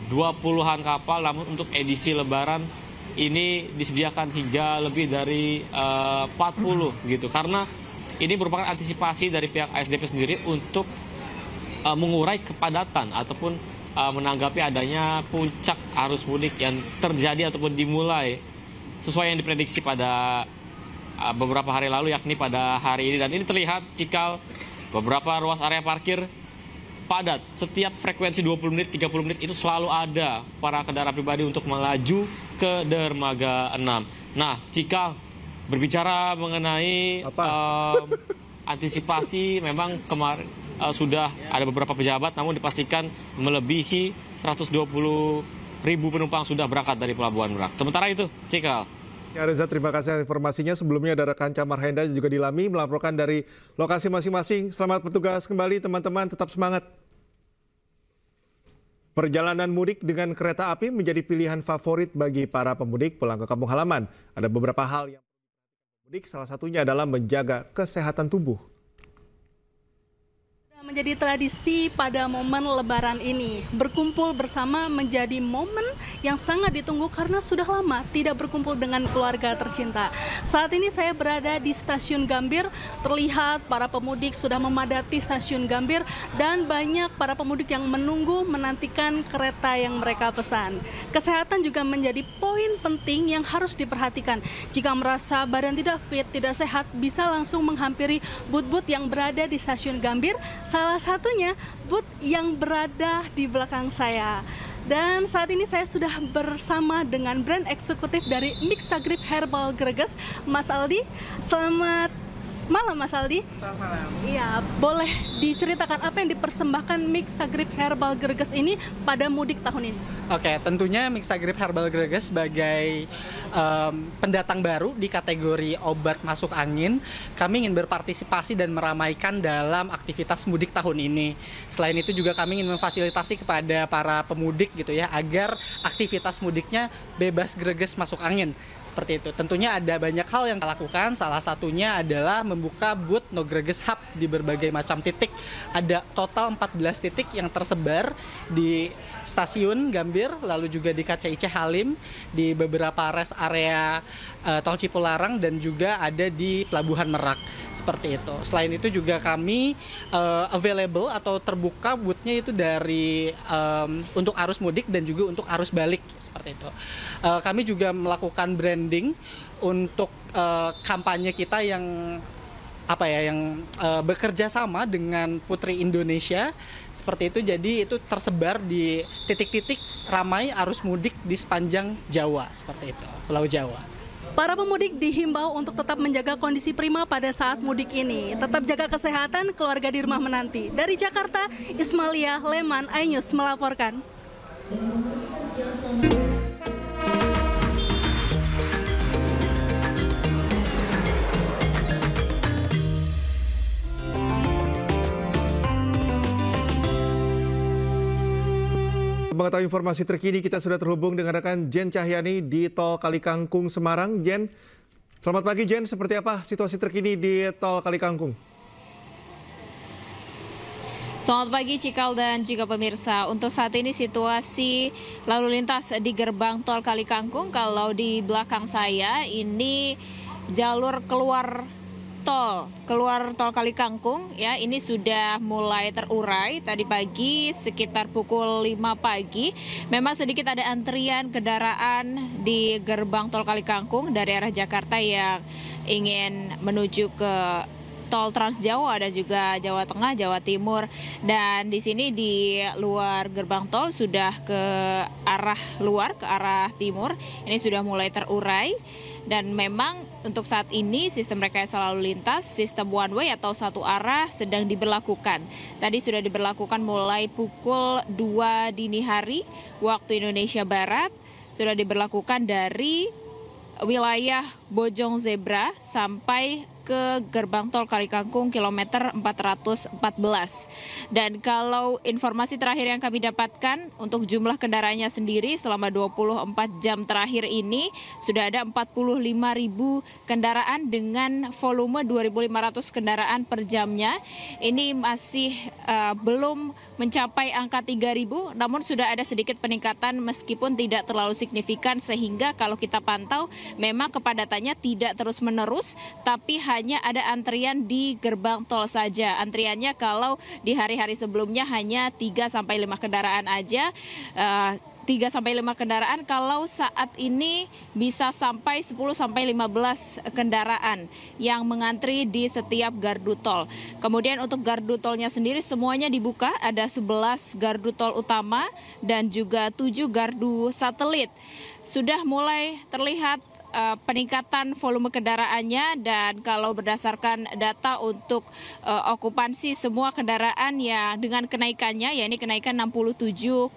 20-an kapal. Namun untuk edisi Lebaran ini disediakan hingga lebih dari 40 gitu, karena ini merupakan antisipasi dari pihak ASDP sendiri untuk mengurai kepadatan ataupun menanggapi adanya puncak arus mudik yang terjadi ataupun dimulai sesuai yang diprediksi pada beberapa hari lalu, yakni pada hari ini. Dan ini terlihat Cikal, beberapa ruas area parkir padat. Setiap frekuensi 20 menit, 30 menit itu selalu ada para kendaraan pribadi untuk melaju ke dermaga 6. Nah, Cikal, berbicara mengenai antisipasi, memang kemarin sudah ada beberapa pejabat, namun dipastikan melebihi 120.000 penumpang sudah berangkat dari Pelabuhan Merak. Sementara itu, Cikal. Ya, Reza, terima kasih informasinya. Sebelumnya ada rekan Camar Hainda juga di Lami melaporkan dari lokasi masing-masing. Selamat bertugas kembali teman-teman, tetap semangat. Perjalanan mudik dengan kereta api menjadi pilihan favorit bagi para pemudik pulang ke kampung halaman. Ada beberapa hal yang mudik, salah satunya adalah menjaga kesehatan tubuh. Menjadi tradisi pada momen Lebaran ini, berkumpul bersama menjadi momen yang sangat ditunggu karena sudah lama tidak berkumpul dengan keluarga tercinta. Saat ini saya berada di Stasiun Gambir, terlihat para pemudik sudah memadati Stasiun Gambir dan banyak para pemudik yang menunggu menantikan kereta yang mereka pesan. Kesehatan juga menjadi poin penting yang harus diperhatikan. Jika merasa badan tidak fit, tidak sehat, bisa langsung menghampiri booth-booth yang berada di Stasiun Gambir. Salah satunya booth yang berada di belakang saya. Dan saat ini saya sudah bersama dengan brand eksekutif dari Mixagrip Herbal Greges, Mas Aldi. Selamat malam, Mas Aldi. Selamat malam. Iya, boleh diceritakan apa yang dipersembahkan Mixagrip Herbal Greges ini pada mudik tahun ini? Oke, tentunya Mixagrip Herbal Greges sebagai pendatang baru di kategori obat masuk angin, kami ingin berpartisipasi dan meramaikan dalam aktivitas mudik tahun ini. Selain itu juga kami ingin memfasilitasi kepada para pemudik gitu ya, agar aktivitas mudiknya bebas greges masuk angin. Seperti itu. Tentunya ada banyak hal yang kita lakukan, salah satunya adalah membuka booth No Greges Hub di berbagai macam titik. Ada total 14 titik yang tersebar di Stasiun Gambir, lalu juga di KCIC Halim, di beberapa rest area Tol Cipularang, dan juga ada di Pelabuhan Merak. Seperti itu. Selain itu juga kami available atau terbuka booth-nya itu dari untuk arus mudik dan juga untuk arus balik. Seperti itu. Kami juga melakukan branding untuk kampanye kita yang bekerja sama dengan Putri Indonesia, seperti itu. Jadi itu tersebar di titik-titik ramai arus mudik di sepanjang Jawa, seperti itu, Pulau Jawa. Para pemudik dihimbau untuk tetap menjaga kondisi prima pada saat mudik ini. Tetap jaga kesehatan, keluarga di rumah menanti. Dari Jakarta, Ismalia Leman, iNews melaporkan. Mengetahui informasi terkini, kita sudah terhubung dengan rekan Jen Cahyani di Tol Kalikangkung, Semarang. Jen, selamat pagi Jen, seperti apa situasi terkini di Tol Kalikangkung? Selamat pagi Cikal dan juga pemirsa. Untuk saat ini situasi lalu lintas di gerbang Tol Kalikangkung, kalau di belakang saya ini jalur keluar tol Kalikangkung ya, ini sudah mulai terurai. Tadi pagi sekitar pukul 5 pagi memang sedikit ada antrian kendaraan di gerbang tol Kalikangkung dari arah Jakarta yang ingin menuju ke tol Trans Jawa dan juga Jawa Tengah, Jawa Timur. Dan di sini di luar gerbang tol sudah ke arah luar, ke arah timur, ini sudah mulai terurai. Dan memang untuk saat ini sistem rekayasa lalu lintas, sistem one way atau satu arah sedang diberlakukan. Tadi sudah diberlakukan mulai pukul 2 dini hari waktu Indonesia Barat. Sudah diberlakukan dari wilayah Bojong Zebra sampai ke gerbang tol Kalikangkung kilometer 414. Dan kalau informasi terakhir yang kami dapatkan untuk jumlah kendaraannya sendiri selama 24 jam terakhir ini sudah ada 45.000 kendaraan dengan volume 2.500 kendaraan per jamnya. Ini masih belum mencapai angka 3.000, namun sudah ada sedikit peningkatan meskipun tidak terlalu signifikan, sehingga kalau kita pantau memang kepadatannya tidak terus-menerus, tapi hanya hanya ada antrian di gerbang tol saja. Antriannya kalau di hari-hari sebelumnya hanya 3-5 kendaraan aja. 3-5 kendaraan, kalau saat ini bisa sampai 10-15 kendaraan yang mengantri di setiap gardu tol. Kemudian untuk gardu tolnya sendiri semuanya dibuka, ada 11 gardu tol utama dan juga 7 gardu satelit. Sudah mulai terlihat peningkatan volume kendaraannya, dan kalau berdasarkan data untuk okupansi semua kendaraan ya dengan kenaikannya, ya ini kenaikan 67,5%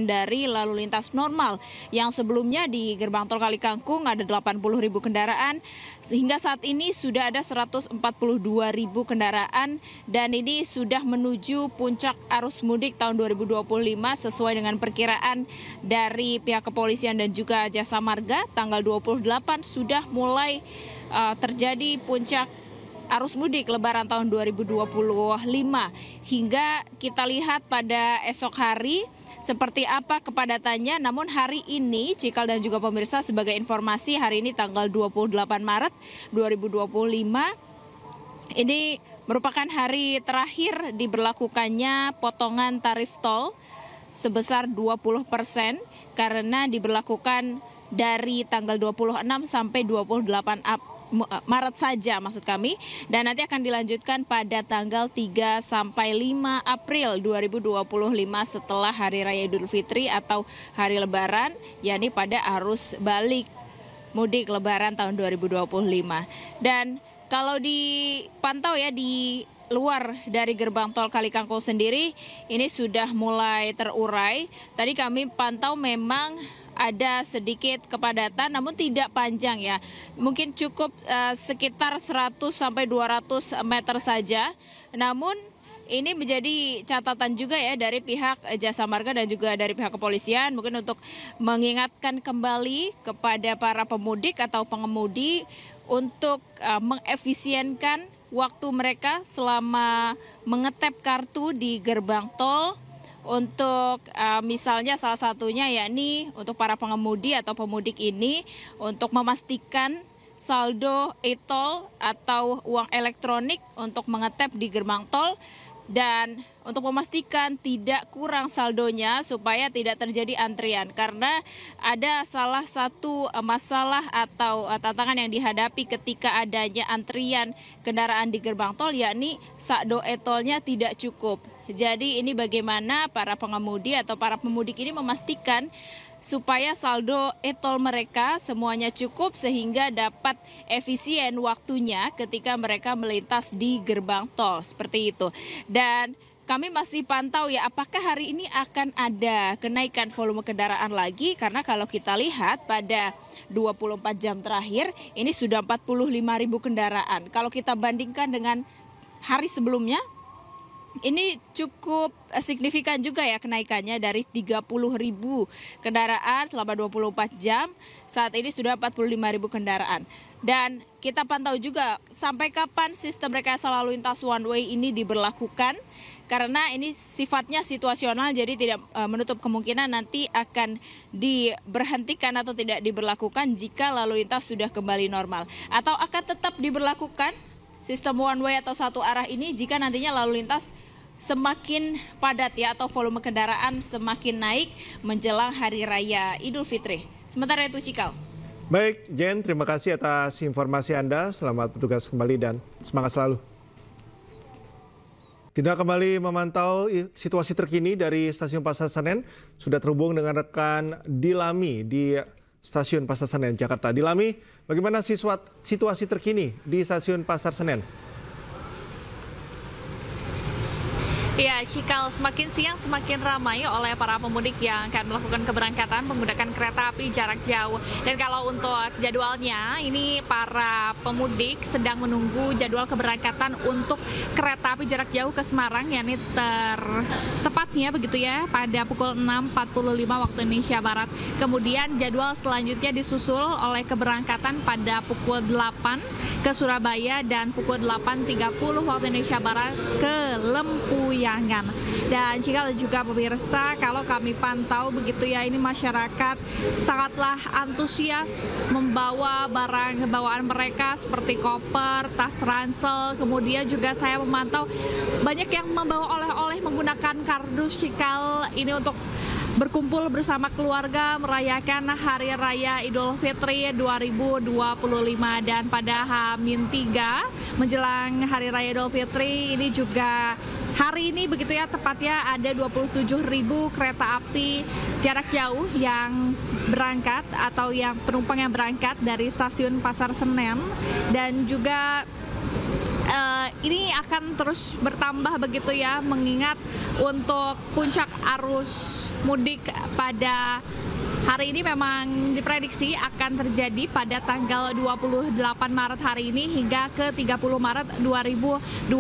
dari lalu lintas normal yang sebelumnya di gerbang tol Kalikangkung ada 80.000 kendaraan, sehingga saat ini sudah ada 142.000 kendaraan, dan ini sudah menuju puncak arus mudik tahun 2025 sesuai dengan perkiraan dari pihak kepolisian dan juga Jasa Marga. Tanggal 28 sudah mulai terjadi puncak arus mudik Lebaran tahun 2025, hingga kita lihat pada esok hari seperti apa kepadatannya. Namun hari ini, Cikal dan juga pemirsa, sebagai informasi, hari ini tanggal 28 Maret 2025 ini merupakan hari terakhir diberlakukannya potongan tarif tol sebesar 20% karena diberlakukan dari tanggal 26 sampai 28 Maret saja maksud kami, dan nanti akan dilanjutkan pada tanggal 3 sampai 5 April 2025 setelah Hari Raya Idul Fitri atau Hari Lebaran, yakni pada arus balik mudik Lebaran tahun 2025. Dan kalau dipantau ya di luar dari gerbang tol Kalikangkung sendiri, ini sudah mulai terurai. Tadi kami pantau memang ada sedikit kepadatan, namun tidak panjang ya. Mungkin cukup sekitar 100 sampai 200 meter saja. Namun ini menjadi catatan juga ya dari pihak Jasa Marga dan juga dari pihak kepolisian, mungkin untuk mengingatkan kembali kepada para pemudik atau pengemudi untuk mengefisienkan waktu mereka selama mengetep kartu di gerbang tol. Untuk misalnya salah satunya yakni untuk para pengemudi atau pemudik ini untuk memastikan saldo e-tol atau uang elektronik untuk mengetep di gerbang tol, dan untuk memastikan tidak kurang saldonya supaya tidak terjadi antrian, karena ada salah satu masalah atau tantangan yang dihadapi ketika adanya antrian kendaraan di gerbang tol, yakni saldo e-tolnya tidak cukup. Jadi ini bagaimana para pengemudi atau para pemudik ini memastikan supaya saldo e-tol mereka semuanya cukup sehingga dapat efisien waktunya ketika mereka melintas di gerbang tol, seperti itu. Dan kami masih pantau ya apakah hari ini akan ada kenaikan volume kendaraan lagi, karena kalau kita lihat pada 24 jam terakhir ini sudah 45.000 kendaraan. Kalau kita bandingkan dengan hari sebelumnya, ini cukup signifikan juga ya kenaikannya, dari 30.000 kendaraan selama 24 jam, saat ini sudah 45.000 kendaraan. Dan kita pantau juga sampai kapan sistem rekayasa lalu lintas one way ini diberlakukan, karena ini sifatnya situasional, jadi tidak menutup kemungkinan nanti akan diberhentikan atau tidak diberlakukan jika lalu lintas sudah kembali normal, atau akan tetap diberlakukan sistem one way atau satu arah ini jika nantinya lalu lintas semakin padat ya, atau volume kendaraan semakin naik menjelang Hari Raya Idul Fitri. Sementara itu Cikal. Baik, Jen, terima kasih atas informasi Anda. Selamat bertugas kembali dan semangat selalu. Kita kembali memantau situasi terkini dari Stasiun Pasar Senen. Sudah terhubung dengan rekan Dilami di Stasiun Pasar Senen, Jakarta. Dilami, bagaimana situasi terkini di Stasiun Pasar Senen? Ya, Cikal, semakin siang semakin ramai oleh para pemudik yang akan melakukan keberangkatan menggunakan kereta api jarak jauh. Dan kalau untuk jadwalnya, ini para pemudik sedang menunggu jadwal keberangkatan untuk kereta api jarak jauh ke Semarang, yakni tepat puncaknya begitu ya pada pukul 6.45 waktu Indonesia Barat. Kemudian jadwal selanjutnya disusul oleh keberangkatan pada pukul 8 ke Surabaya dan pukul 8.30 waktu Indonesia Barat ke Lempuyangan. Dan jika juga pemirsa, kalau kami pantau begitu ya, ini masyarakat sangatlah antusias membawa barang bawaan mereka seperti koper, tas ransel. Kemudian juga saya memantau banyak yang membawa oleh-oleh menggunakan kardus cikal ini untuk berkumpul bersama keluarga merayakan Hari Raya Idul Fitri 2025. Dan pada H-3 menjelang Hari Raya Idul Fitri ini juga hari ini begitu ya, tepatnya ada 27.000 kereta api jarak jauh yang berangkat atau yang penumpang yang berangkat dari stasiun Pasar Senen. Dan juga ini akan terus bertambah begitu ya, mengingat untuk puncak arus mudik pada hari ini memang diprediksi akan terjadi pada tanggal 28 Maret hari ini hingga ke 30 Maret 2025.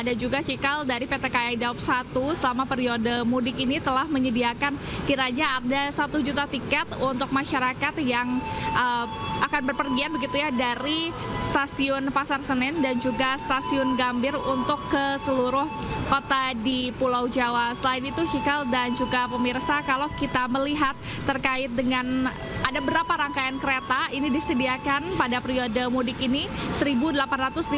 Dan juga Cikal dari PT KAI Daob 1 selama periode mudik ini telah menyediakan kiranya ada 1 juta tiket untuk masyarakat yang akan berpergian begitu ya dari stasiun Pasar Senen dan juga stasiun Gambir untuk ke seluruh kota di Pulau Jawa. Selain itu Cikal dan juga pemirsa, kalau kita melihat terkait dengan ada berapa rangkaian kereta ini disediakan pada periode mudik ini, 1.858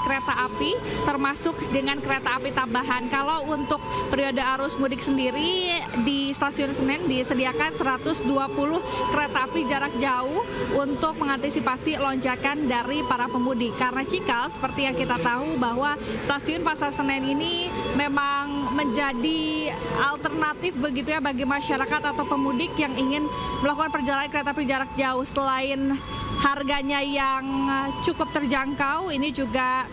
kereta api termasuk dengan kereta api tambahan. Kalau untuk periode arus mudik sendiri di stasiun Senen disediakan 120 kereta api jarak jauh untuk mengantisipasi lonjakan dari para pemudik. Karena Cikal seperti yang kita tahu bahwa stasiun Pasar Senen ini memang menjadi alternatif begitu ya bagi masyarakat atau pemudik yang ingin melakukan perjalanan kereta api jarak jauh. Selain harganya yang cukup terjangkau, ini juga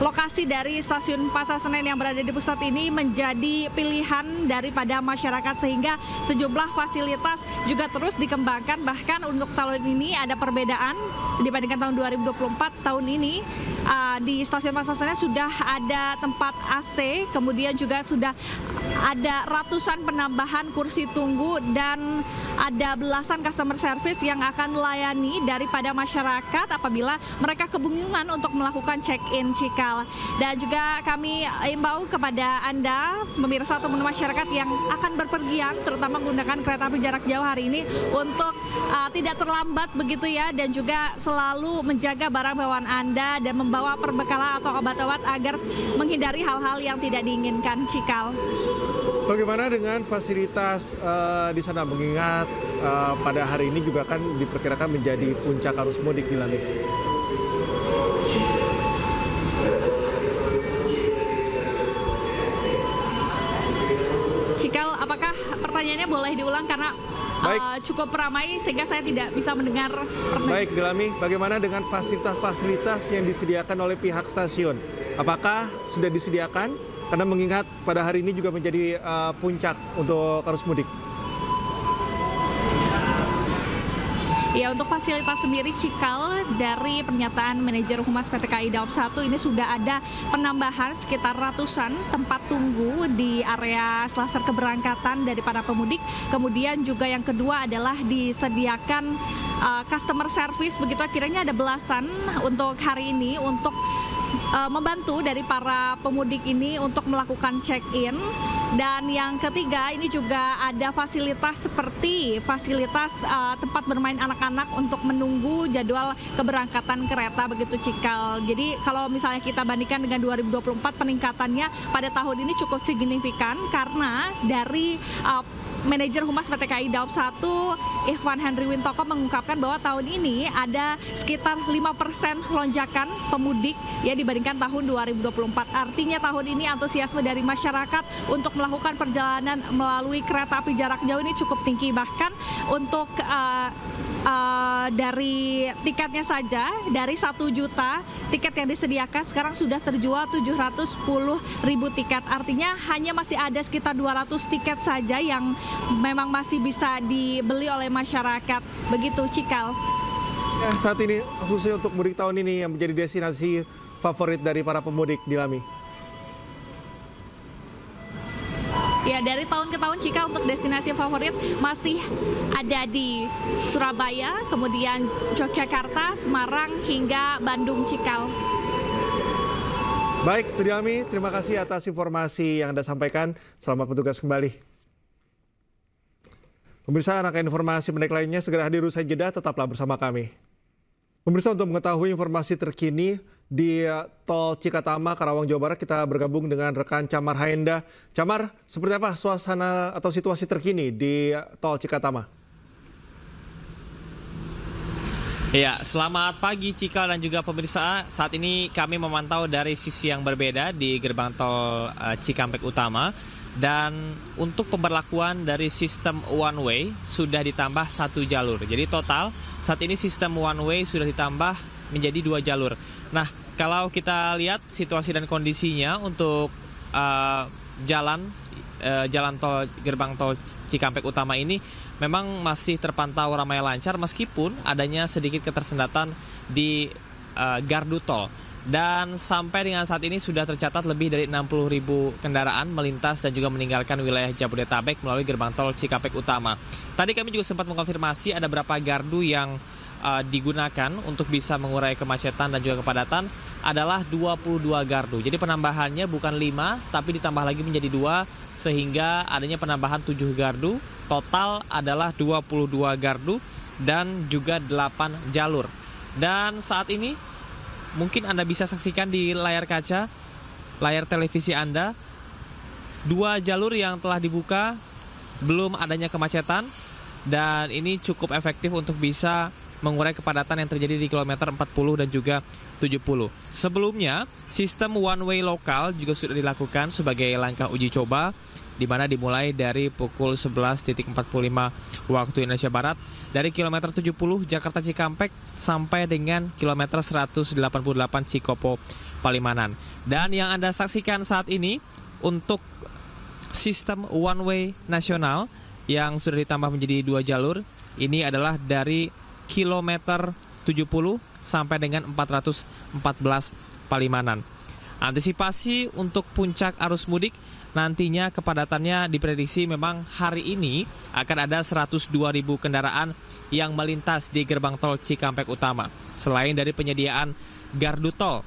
lokasi dari stasiun Pasar Senen yang berada di pusat ini menjadi pilihan daripada masyarakat, sehingga sejumlah fasilitas juga terus dikembangkan. Bahkan untuk tahun ini ada perbedaan dibandingkan tahun 2024. Tahun ini di stasiun Pasar Senen sudah ada tempat AC, kemudian juga sudah ada ratusan penambahan kursi tunggu dan ada belasan customer service yang akan melayani daripada masyarakat apabila mereka kebingungan untuk melakukan check-in Cikal. Dan juga kami imbau kepada Anda, pemirsa atau masyarakat yang akan berpergian, terutama menggunakan kereta api jarak jauh hari ini, untuk tidak terlambat begitu ya, dan juga selalu menjaga barang bawaan Anda dan membawa perbekalan atau obat-obat agar menghindari hal-hal yang tidak diinginkan Cikal. Bagaimana dengan fasilitas di sana, mengingat pada hari ini juga kan diperkirakan menjadi puncak arus mudik di Langit? Cikal, apakah pertanyaannya boleh diulang karena cukup ramai sehingga saya tidak bisa mendengar pertanyaan. Baik, Delami, bagaimana dengan fasilitas-fasilitas yang disediakan oleh pihak stasiun? Apakah sudah disediakan? Karena mengingat pada hari ini juga menjadi puncak untuk arus mudik. Ya, untuk fasilitas sendiri Cikal, dari pernyataan manajer Humas PT KAI Daob 1 ini sudah ada penambahan sekitar ratusan tempat tunggu di area selasar keberangkatan dari para pemudik. Kemudian juga yang kedua adalah disediakan customer service, begitu akhirnya ada belasan untuk hari ini untuk membantu dari para pemudik ini untuk melakukan check-in. Dan yang ketiga ini juga ada fasilitas seperti fasilitas tempat bermain anak-anak untuk menunggu jadwal keberangkatan kereta begitu Cikal. Jadi kalau misalnya kita bandingkan dengan 2024, peningkatannya pada tahun ini cukup signifikan karena dari manajer Humas PT KAI Daob 1 Ikhwan Henry Wintoko mengungkapkan bahwa tahun ini ada sekitar 5% lonjakan pemudik ya dibandingkan tahun 2024. Artinya tahun ini antusiasme dari masyarakat untuk melakukan perjalanan melalui kereta api jarak jauh ini cukup tinggi. Bahkan untuk dari tiketnya saja, dari 1 juta tiket yang disediakan sekarang sudah terjual 710.000 tiket. Artinya hanya masih ada sekitar 200 tiket saja yang memang masih bisa dibeli oleh masyarakat. Begitu Cikal. Ya, saat ini khususnya untuk mudik tahun ini yang menjadi destinasi favorit dari para pemudik di Lami. Ya, dari tahun ke tahun Cika untuk destinasi favorit masih ada di Surabaya, kemudian Yogyakarta, Semarang, hingga Bandung, Cikal. Baik, Triami, terima kasih atas informasi yang Anda sampaikan. Selamat bertugas kembali. Pemirsa, rangkaian informasi menarik lainnya segera hadir usai jeda, tetaplah bersama kami. Pemirsa, untuk mengetahui informasi terkini di Tol Cikatama, Karawang, Jawa Barat, kita bergabung dengan rekan Camar Haenda. Camar, seperti apa suasana atau situasi terkini di Tol Cikatama? Ya, selamat pagi Cikal dan juga pemirsa. Saat ini kami memantau dari sisi yang berbeda di gerbang tol Cikampek Utama. Dan untuk pemberlakuan dari sistem one way sudah ditambah 1 jalur. Jadi total saat ini sistem one way sudah ditambah menjadi 2 jalur. Nah, kalau kita lihat situasi dan kondisinya untuk jalan tol gerbang tol Cikampek Utama ini memang masih terpantau ramai lancar meskipun adanya sedikit ketersendatan di gardu tol. Dan sampai dengan saat ini sudah tercatat lebih dari 60.000 kendaraan melintas dan juga meninggalkan wilayah Jabodetabek melalui gerbang tol Cikampek Utama. Tadi kami juga sempat mengkonfirmasi ada berapa gardu yang digunakan untuk bisa mengurai kemacetan dan juga kepadatan adalah 22 gardu. Jadi penambahannya bukan 5 tapi ditambah lagi menjadi 2 sehingga adanya penambahan 7 gardu. Total adalah 22 gardu dan juga 8 jalur. Dan saat ini mungkin Anda bisa saksikan di layar kaca, layar televisi Anda, 2 jalur yang telah dibuka, belum adanya kemacetan, dan ini cukup efektif untuk bisa mengurai kepadatan yang terjadi di kilometer 40 dan juga 70. Sebelumnya, sistem one way lokal juga sudah dilakukan sebagai langkah uji coba, di mana dimulai dari pukul 11.45 waktu Indonesia Barat dari kilometer 70 Jakarta Cikampek sampai dengan kilometer 188 Cikopo Palimanan. Dan yang Anda saksikan saat ini untuk sistem one way nasional yang sudah ditambah menjadi 2 jalur, ini adalah dari kilometer 70 sampai dengan 414 Palimanan. Antisipasi untuk puncak arus mudik, nantinya kepadatannya diprediksi memang hari ini akan ada 102.000 kendaraan yang melintas di gerbang tol Cikampek Utama. Selain dari penyediaan gardu tol,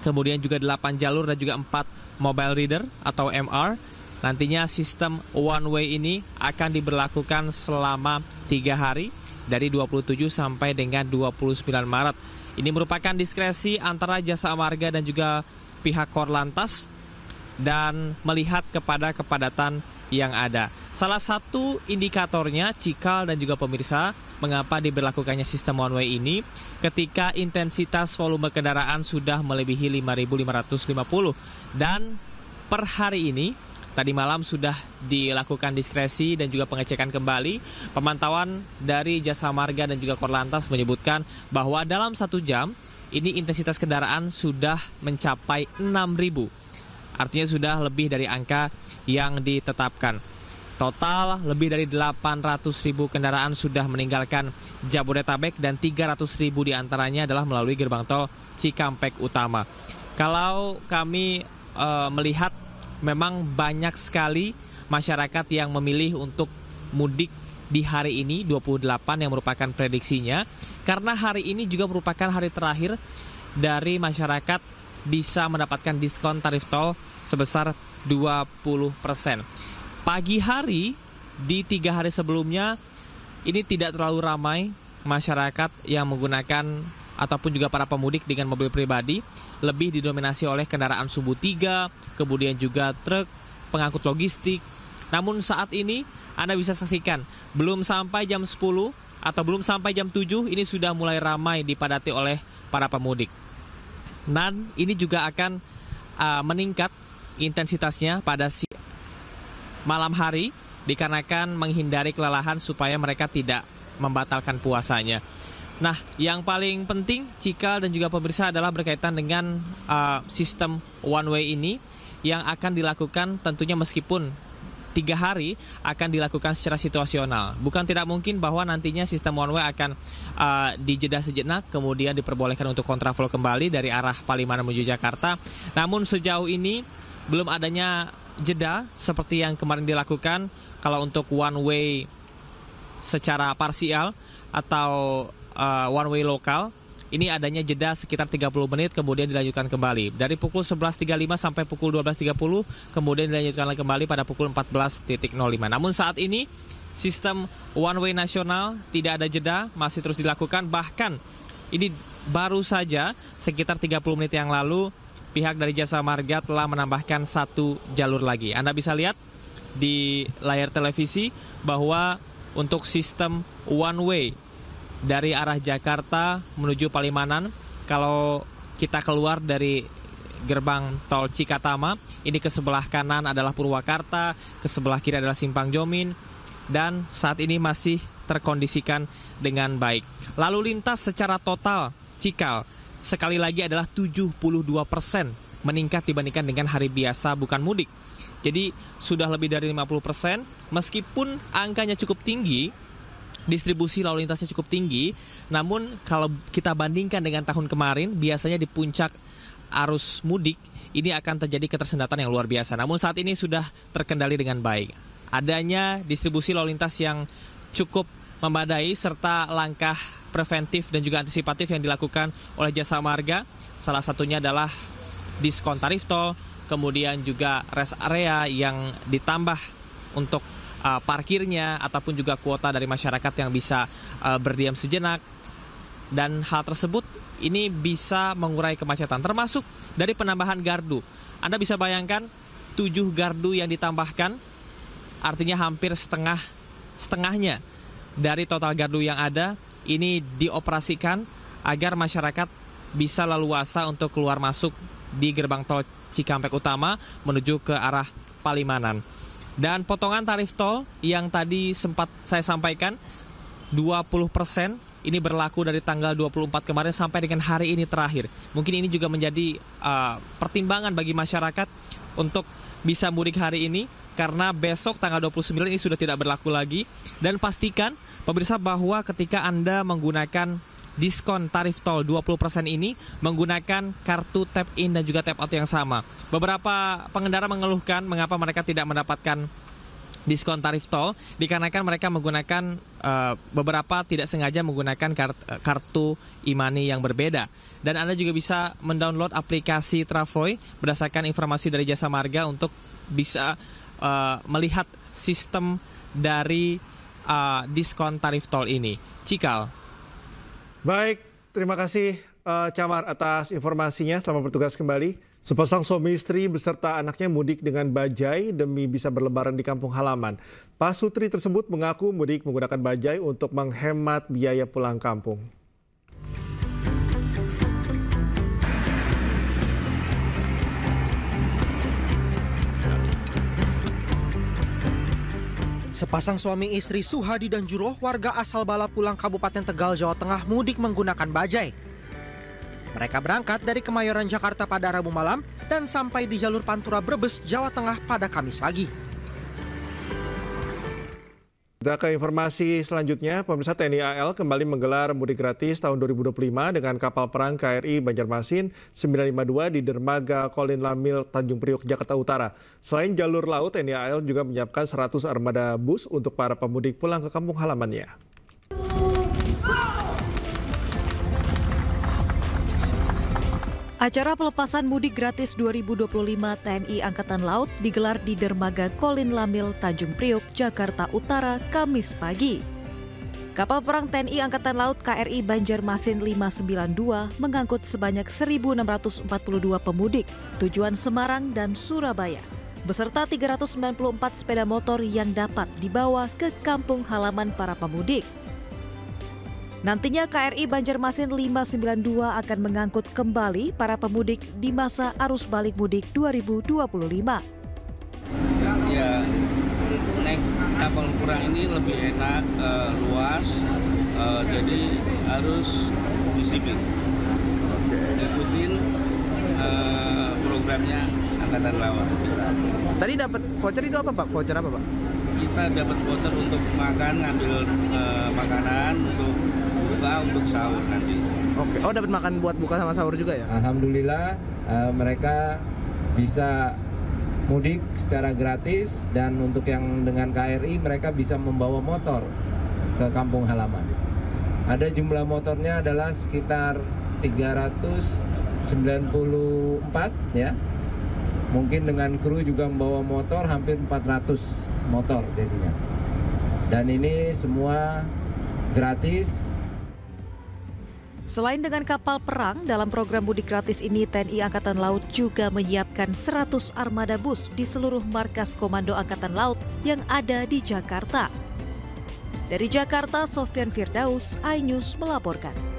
kemudian juga 8 jalur dan juga 4 mobile reader atau MR, nantinya sistem one way ini akan diberlakukan selama 3 hari dari 27 sampai dengan 29 Maret. Ini merupakan diskresi antara Jasa Marga dan juga pihak Korlantas dan melihat kepada kepadatan yang ada. Salah satu indikatornya Cikal dan juga pemirsa mengapa diberlakukannya sistem one way ini ketika intensitas volume kendaraan sudah melebihi 5.550 dan per hari ini tadi malam sudah dilakukan diskresi dan juga pengecekan kembali. Pemantauan dari Jasa Marga dan juga Korlantas menyebutkan bahwa dalam 1 jam ini intensitas kendaraan sudah mencapai 6.000. Artinya sudah lebih dari angka yang ditetapkan. Total lebih dari 800.000 kendaraan sudah meninggalkan Jabodetabek dan 300.000 diantaranya adalah melalui gerbang tol Cikampek Utama. Kalau kami melihat memang banyak sekali masyarakat yang memilih untuk mudik di hari ini 28 yang merupakan prediksinya. Karena hari ini juga merupakan hari terakhir dari masyarakat bisa mendapatkan diskon tarif tol sebesar 20%. Pagi hari di 3 hari sebelumnya ini tidak terlalu ramai masyarakat yang menggunakan ataupun juga para pemudik dengan mobil pribadi, lebih didominasi oleh kendaraan sumbu 3, kemudian juga truk, pengangkut logistik. Namun saat ini Anda bisa saksikan belum sampai jam 10 atau belum sampai jam 7 ini sudah mulai ramai dipadati oleh para pemudik. Dan ini juga akan meningkat intensitasnya pada malam hari dikarenakan menghindari kelelahan supaya mereka tidak membatalkan puasanya. Nah, yang paling penting Cikal dan juga pemirsa adalah berkaitan dengan sistem one way ini yang akan dilakukan tentunya meskipun 3 hari akan dilakukan secara situasional. Bukan tidak mungkin bahwa nantinya sistem one way akan dijeda sejenak kemudian diperbolehkan untuk kontraflow kembali dari arah Palimanan menuju Jakarta. Namun sejauh ini belum adanya jeda seperti yang kemarin dilakukan kalau untuk one way secara parsial atau one way lokal. Ini adanya jeda sekitar 30 menit kemudian dilanjutkan kembali. Dari pukul 11.35 sampai pukul 12.30 kemudian dilanjutkan kembali pada pukul 14.05. Namun saat ini sistem one way nasional tidak ada jeda, masih terus dilakukan. Bahkan ini baru saja sekitar 30 menit yang lalu pihak dari Jasa Marga telah menambahkan satu jalur lagi. Anda bisa lihat di layar televisi bahwa untuk sistem one way dari arah Jakarta menuju Palimanan, kalau kita keluar dari gerbang tol Cikatama, ini ke sebelah kanan adalah Purwakarta, ke sebelah kiri adalah Simpang Jomin, dan saat ini masih terkondisikan dengan baik. Lalu lintas secara total Cikal sekali lagi adalah 72% meningkat dibandingkan dengan hari biasa bukan mudik. Jadi sudah lebih dari 50%, meskipun angkanya cukup tinggi, distribusi lalu lintasnya cukup tinggi, namun kalau kita bandingkan dengan tahun kemarin, biasanya di puncak arus mudik ini akan terjadi ketersendatan yang luar biasa. Namun saat ini sudah terkendali dengan baik. Adanya distribusi lalu lintas yang cukup memadai serta langkah preventif dan juga antisipatif yang dilakukan oleh Jasa Marga, salah satunya adalah diskon tarif tol, kemudian juga rest area yang ditambah untuk parkirnya ataupun juga kuota dari masyarakat yang bisa berdiam sejenak, dan hal tersebut ini bisa mengurai kemacetan termasuk dari penambahan gardu. Anda bisa bayangkan 7 gardu yang ditambahkan artinya hampir setengahnya dari total gardu yang ada ini dioperasikan agar masyarakat bisa leluasa untuk keluar masuk di gerbang tol Cikampek Utama menuju ke arah Palimanan. Dan potongan tarif tol yang tadi sempat saya sampaikan 20% ini berlaku dari tanggal 24 kemarin sampai dengan hari ini terakhir. Mungkin ini juga menjadi pertimbangan bagi masyarakat untuk bisa mudik hari ini, karena besok tanggal 29 ini sudah tidak berlaku lagi. Dan pastikan pemirsa bahwa ketika Anda menggunakan diskon tarif tol 20% ini menggunakan kartu tap in dan juga tap out yang sama. Beberapa pengendara mengeluhkan mengapa mereka tidak mendapatkan diskon tarif tol dikarenakan mereka menggunakan beberapa tidak sengaja menggunakan kartu e-money yang berbeda. Dan Anda juga bisa mendownload aplikasi Travoy berdasarkan informasi dari Jasa Marga untuk bisa melihat sistem dari diskon tarif tol ini. Cikal. Baik, terima kasih Camar atas informasinya. Selamat bertugas kembali. Sepasang suami istri beserta anaknya mudik dengan bajai demi bisa berlebaran di kampung halaman. Pasutri tersebut mengaku mudik menggunakan bajai untuk menghemat biaya pulang kampung. Sepasang suami istri Suhadi dan Juroh, warga asal Balapulang, Kabupaten Tegal, Jawa Tengah, mudik menggunakan bajai. Mereka berangkat dari Kemayoran, Jakarta pada Rabu malam dan sampai di jalur Pantura Brebes, Jawa Tengah pada Kamis pagi. Kita ke informasi selanjutnya, pemirsa. TNI AL kembali menggelar mudik gratis tahun 2025 dengan kapal perang KRI Banjarmasin 952 di dermaga Kolin Lamil, Tanjung Priok, Jakarta Utara. Selain jalur laut, TNI AL juga menyiapkan 100 armada bus untuk para pemudik pulang ke kampung halamannya. Acara pelepasan mudik gratis 2025 TNI Angkatan Laut digelar di dermaga Kolin Lamil, Tanjung Priok, Jakarta Utara, Kamis pagi. Kapal perang TNI Angkatan Laut KRI Banjarmasin 592 mengangkut sebanyak 1.642 pemudik tujuan Semarang dan Surabaya, beserta 394 sepeda motor yang dapat dibawa ke kampung halaman para pemudik. Nantinya KRI Banjarmasin 592 akan mengangkut kembali para pemudik di masa arus balik mudik 2025. Ya, naik kapal perang ini lebih enak, luas, jadi harus disiplin. Ikutin programnya Angkatan Laut. Tadi dapat voucher itu apa Pak? Voucher apa Pak? Kita dapat voucher untuk makan, ngambil makanan untuk sahur nanti. Oke. Oh, dapat makan buat buka sama sahur juga ya? Alhamdulillah mereka bisa mudik secara gratis, dan untuk yang dengan KRI mereka bisa membawa motor ke kampung halaman. Ada jumlah motornya adalah sekitar 394 ya. Mungkin dengan kru juga membawa motor hampir 400 motor jadinya. Dan ini semua gratis. Selain dengan kapal perang, dalam program mudik gratis ini TNI Angkatan Laut juga menyiapkan 100 armada bus di seluruh markas Komando Angkatan Laut yang ada di Jakarta. Dari Jakarta, Sofyan Firdaus, iNews melaporkan.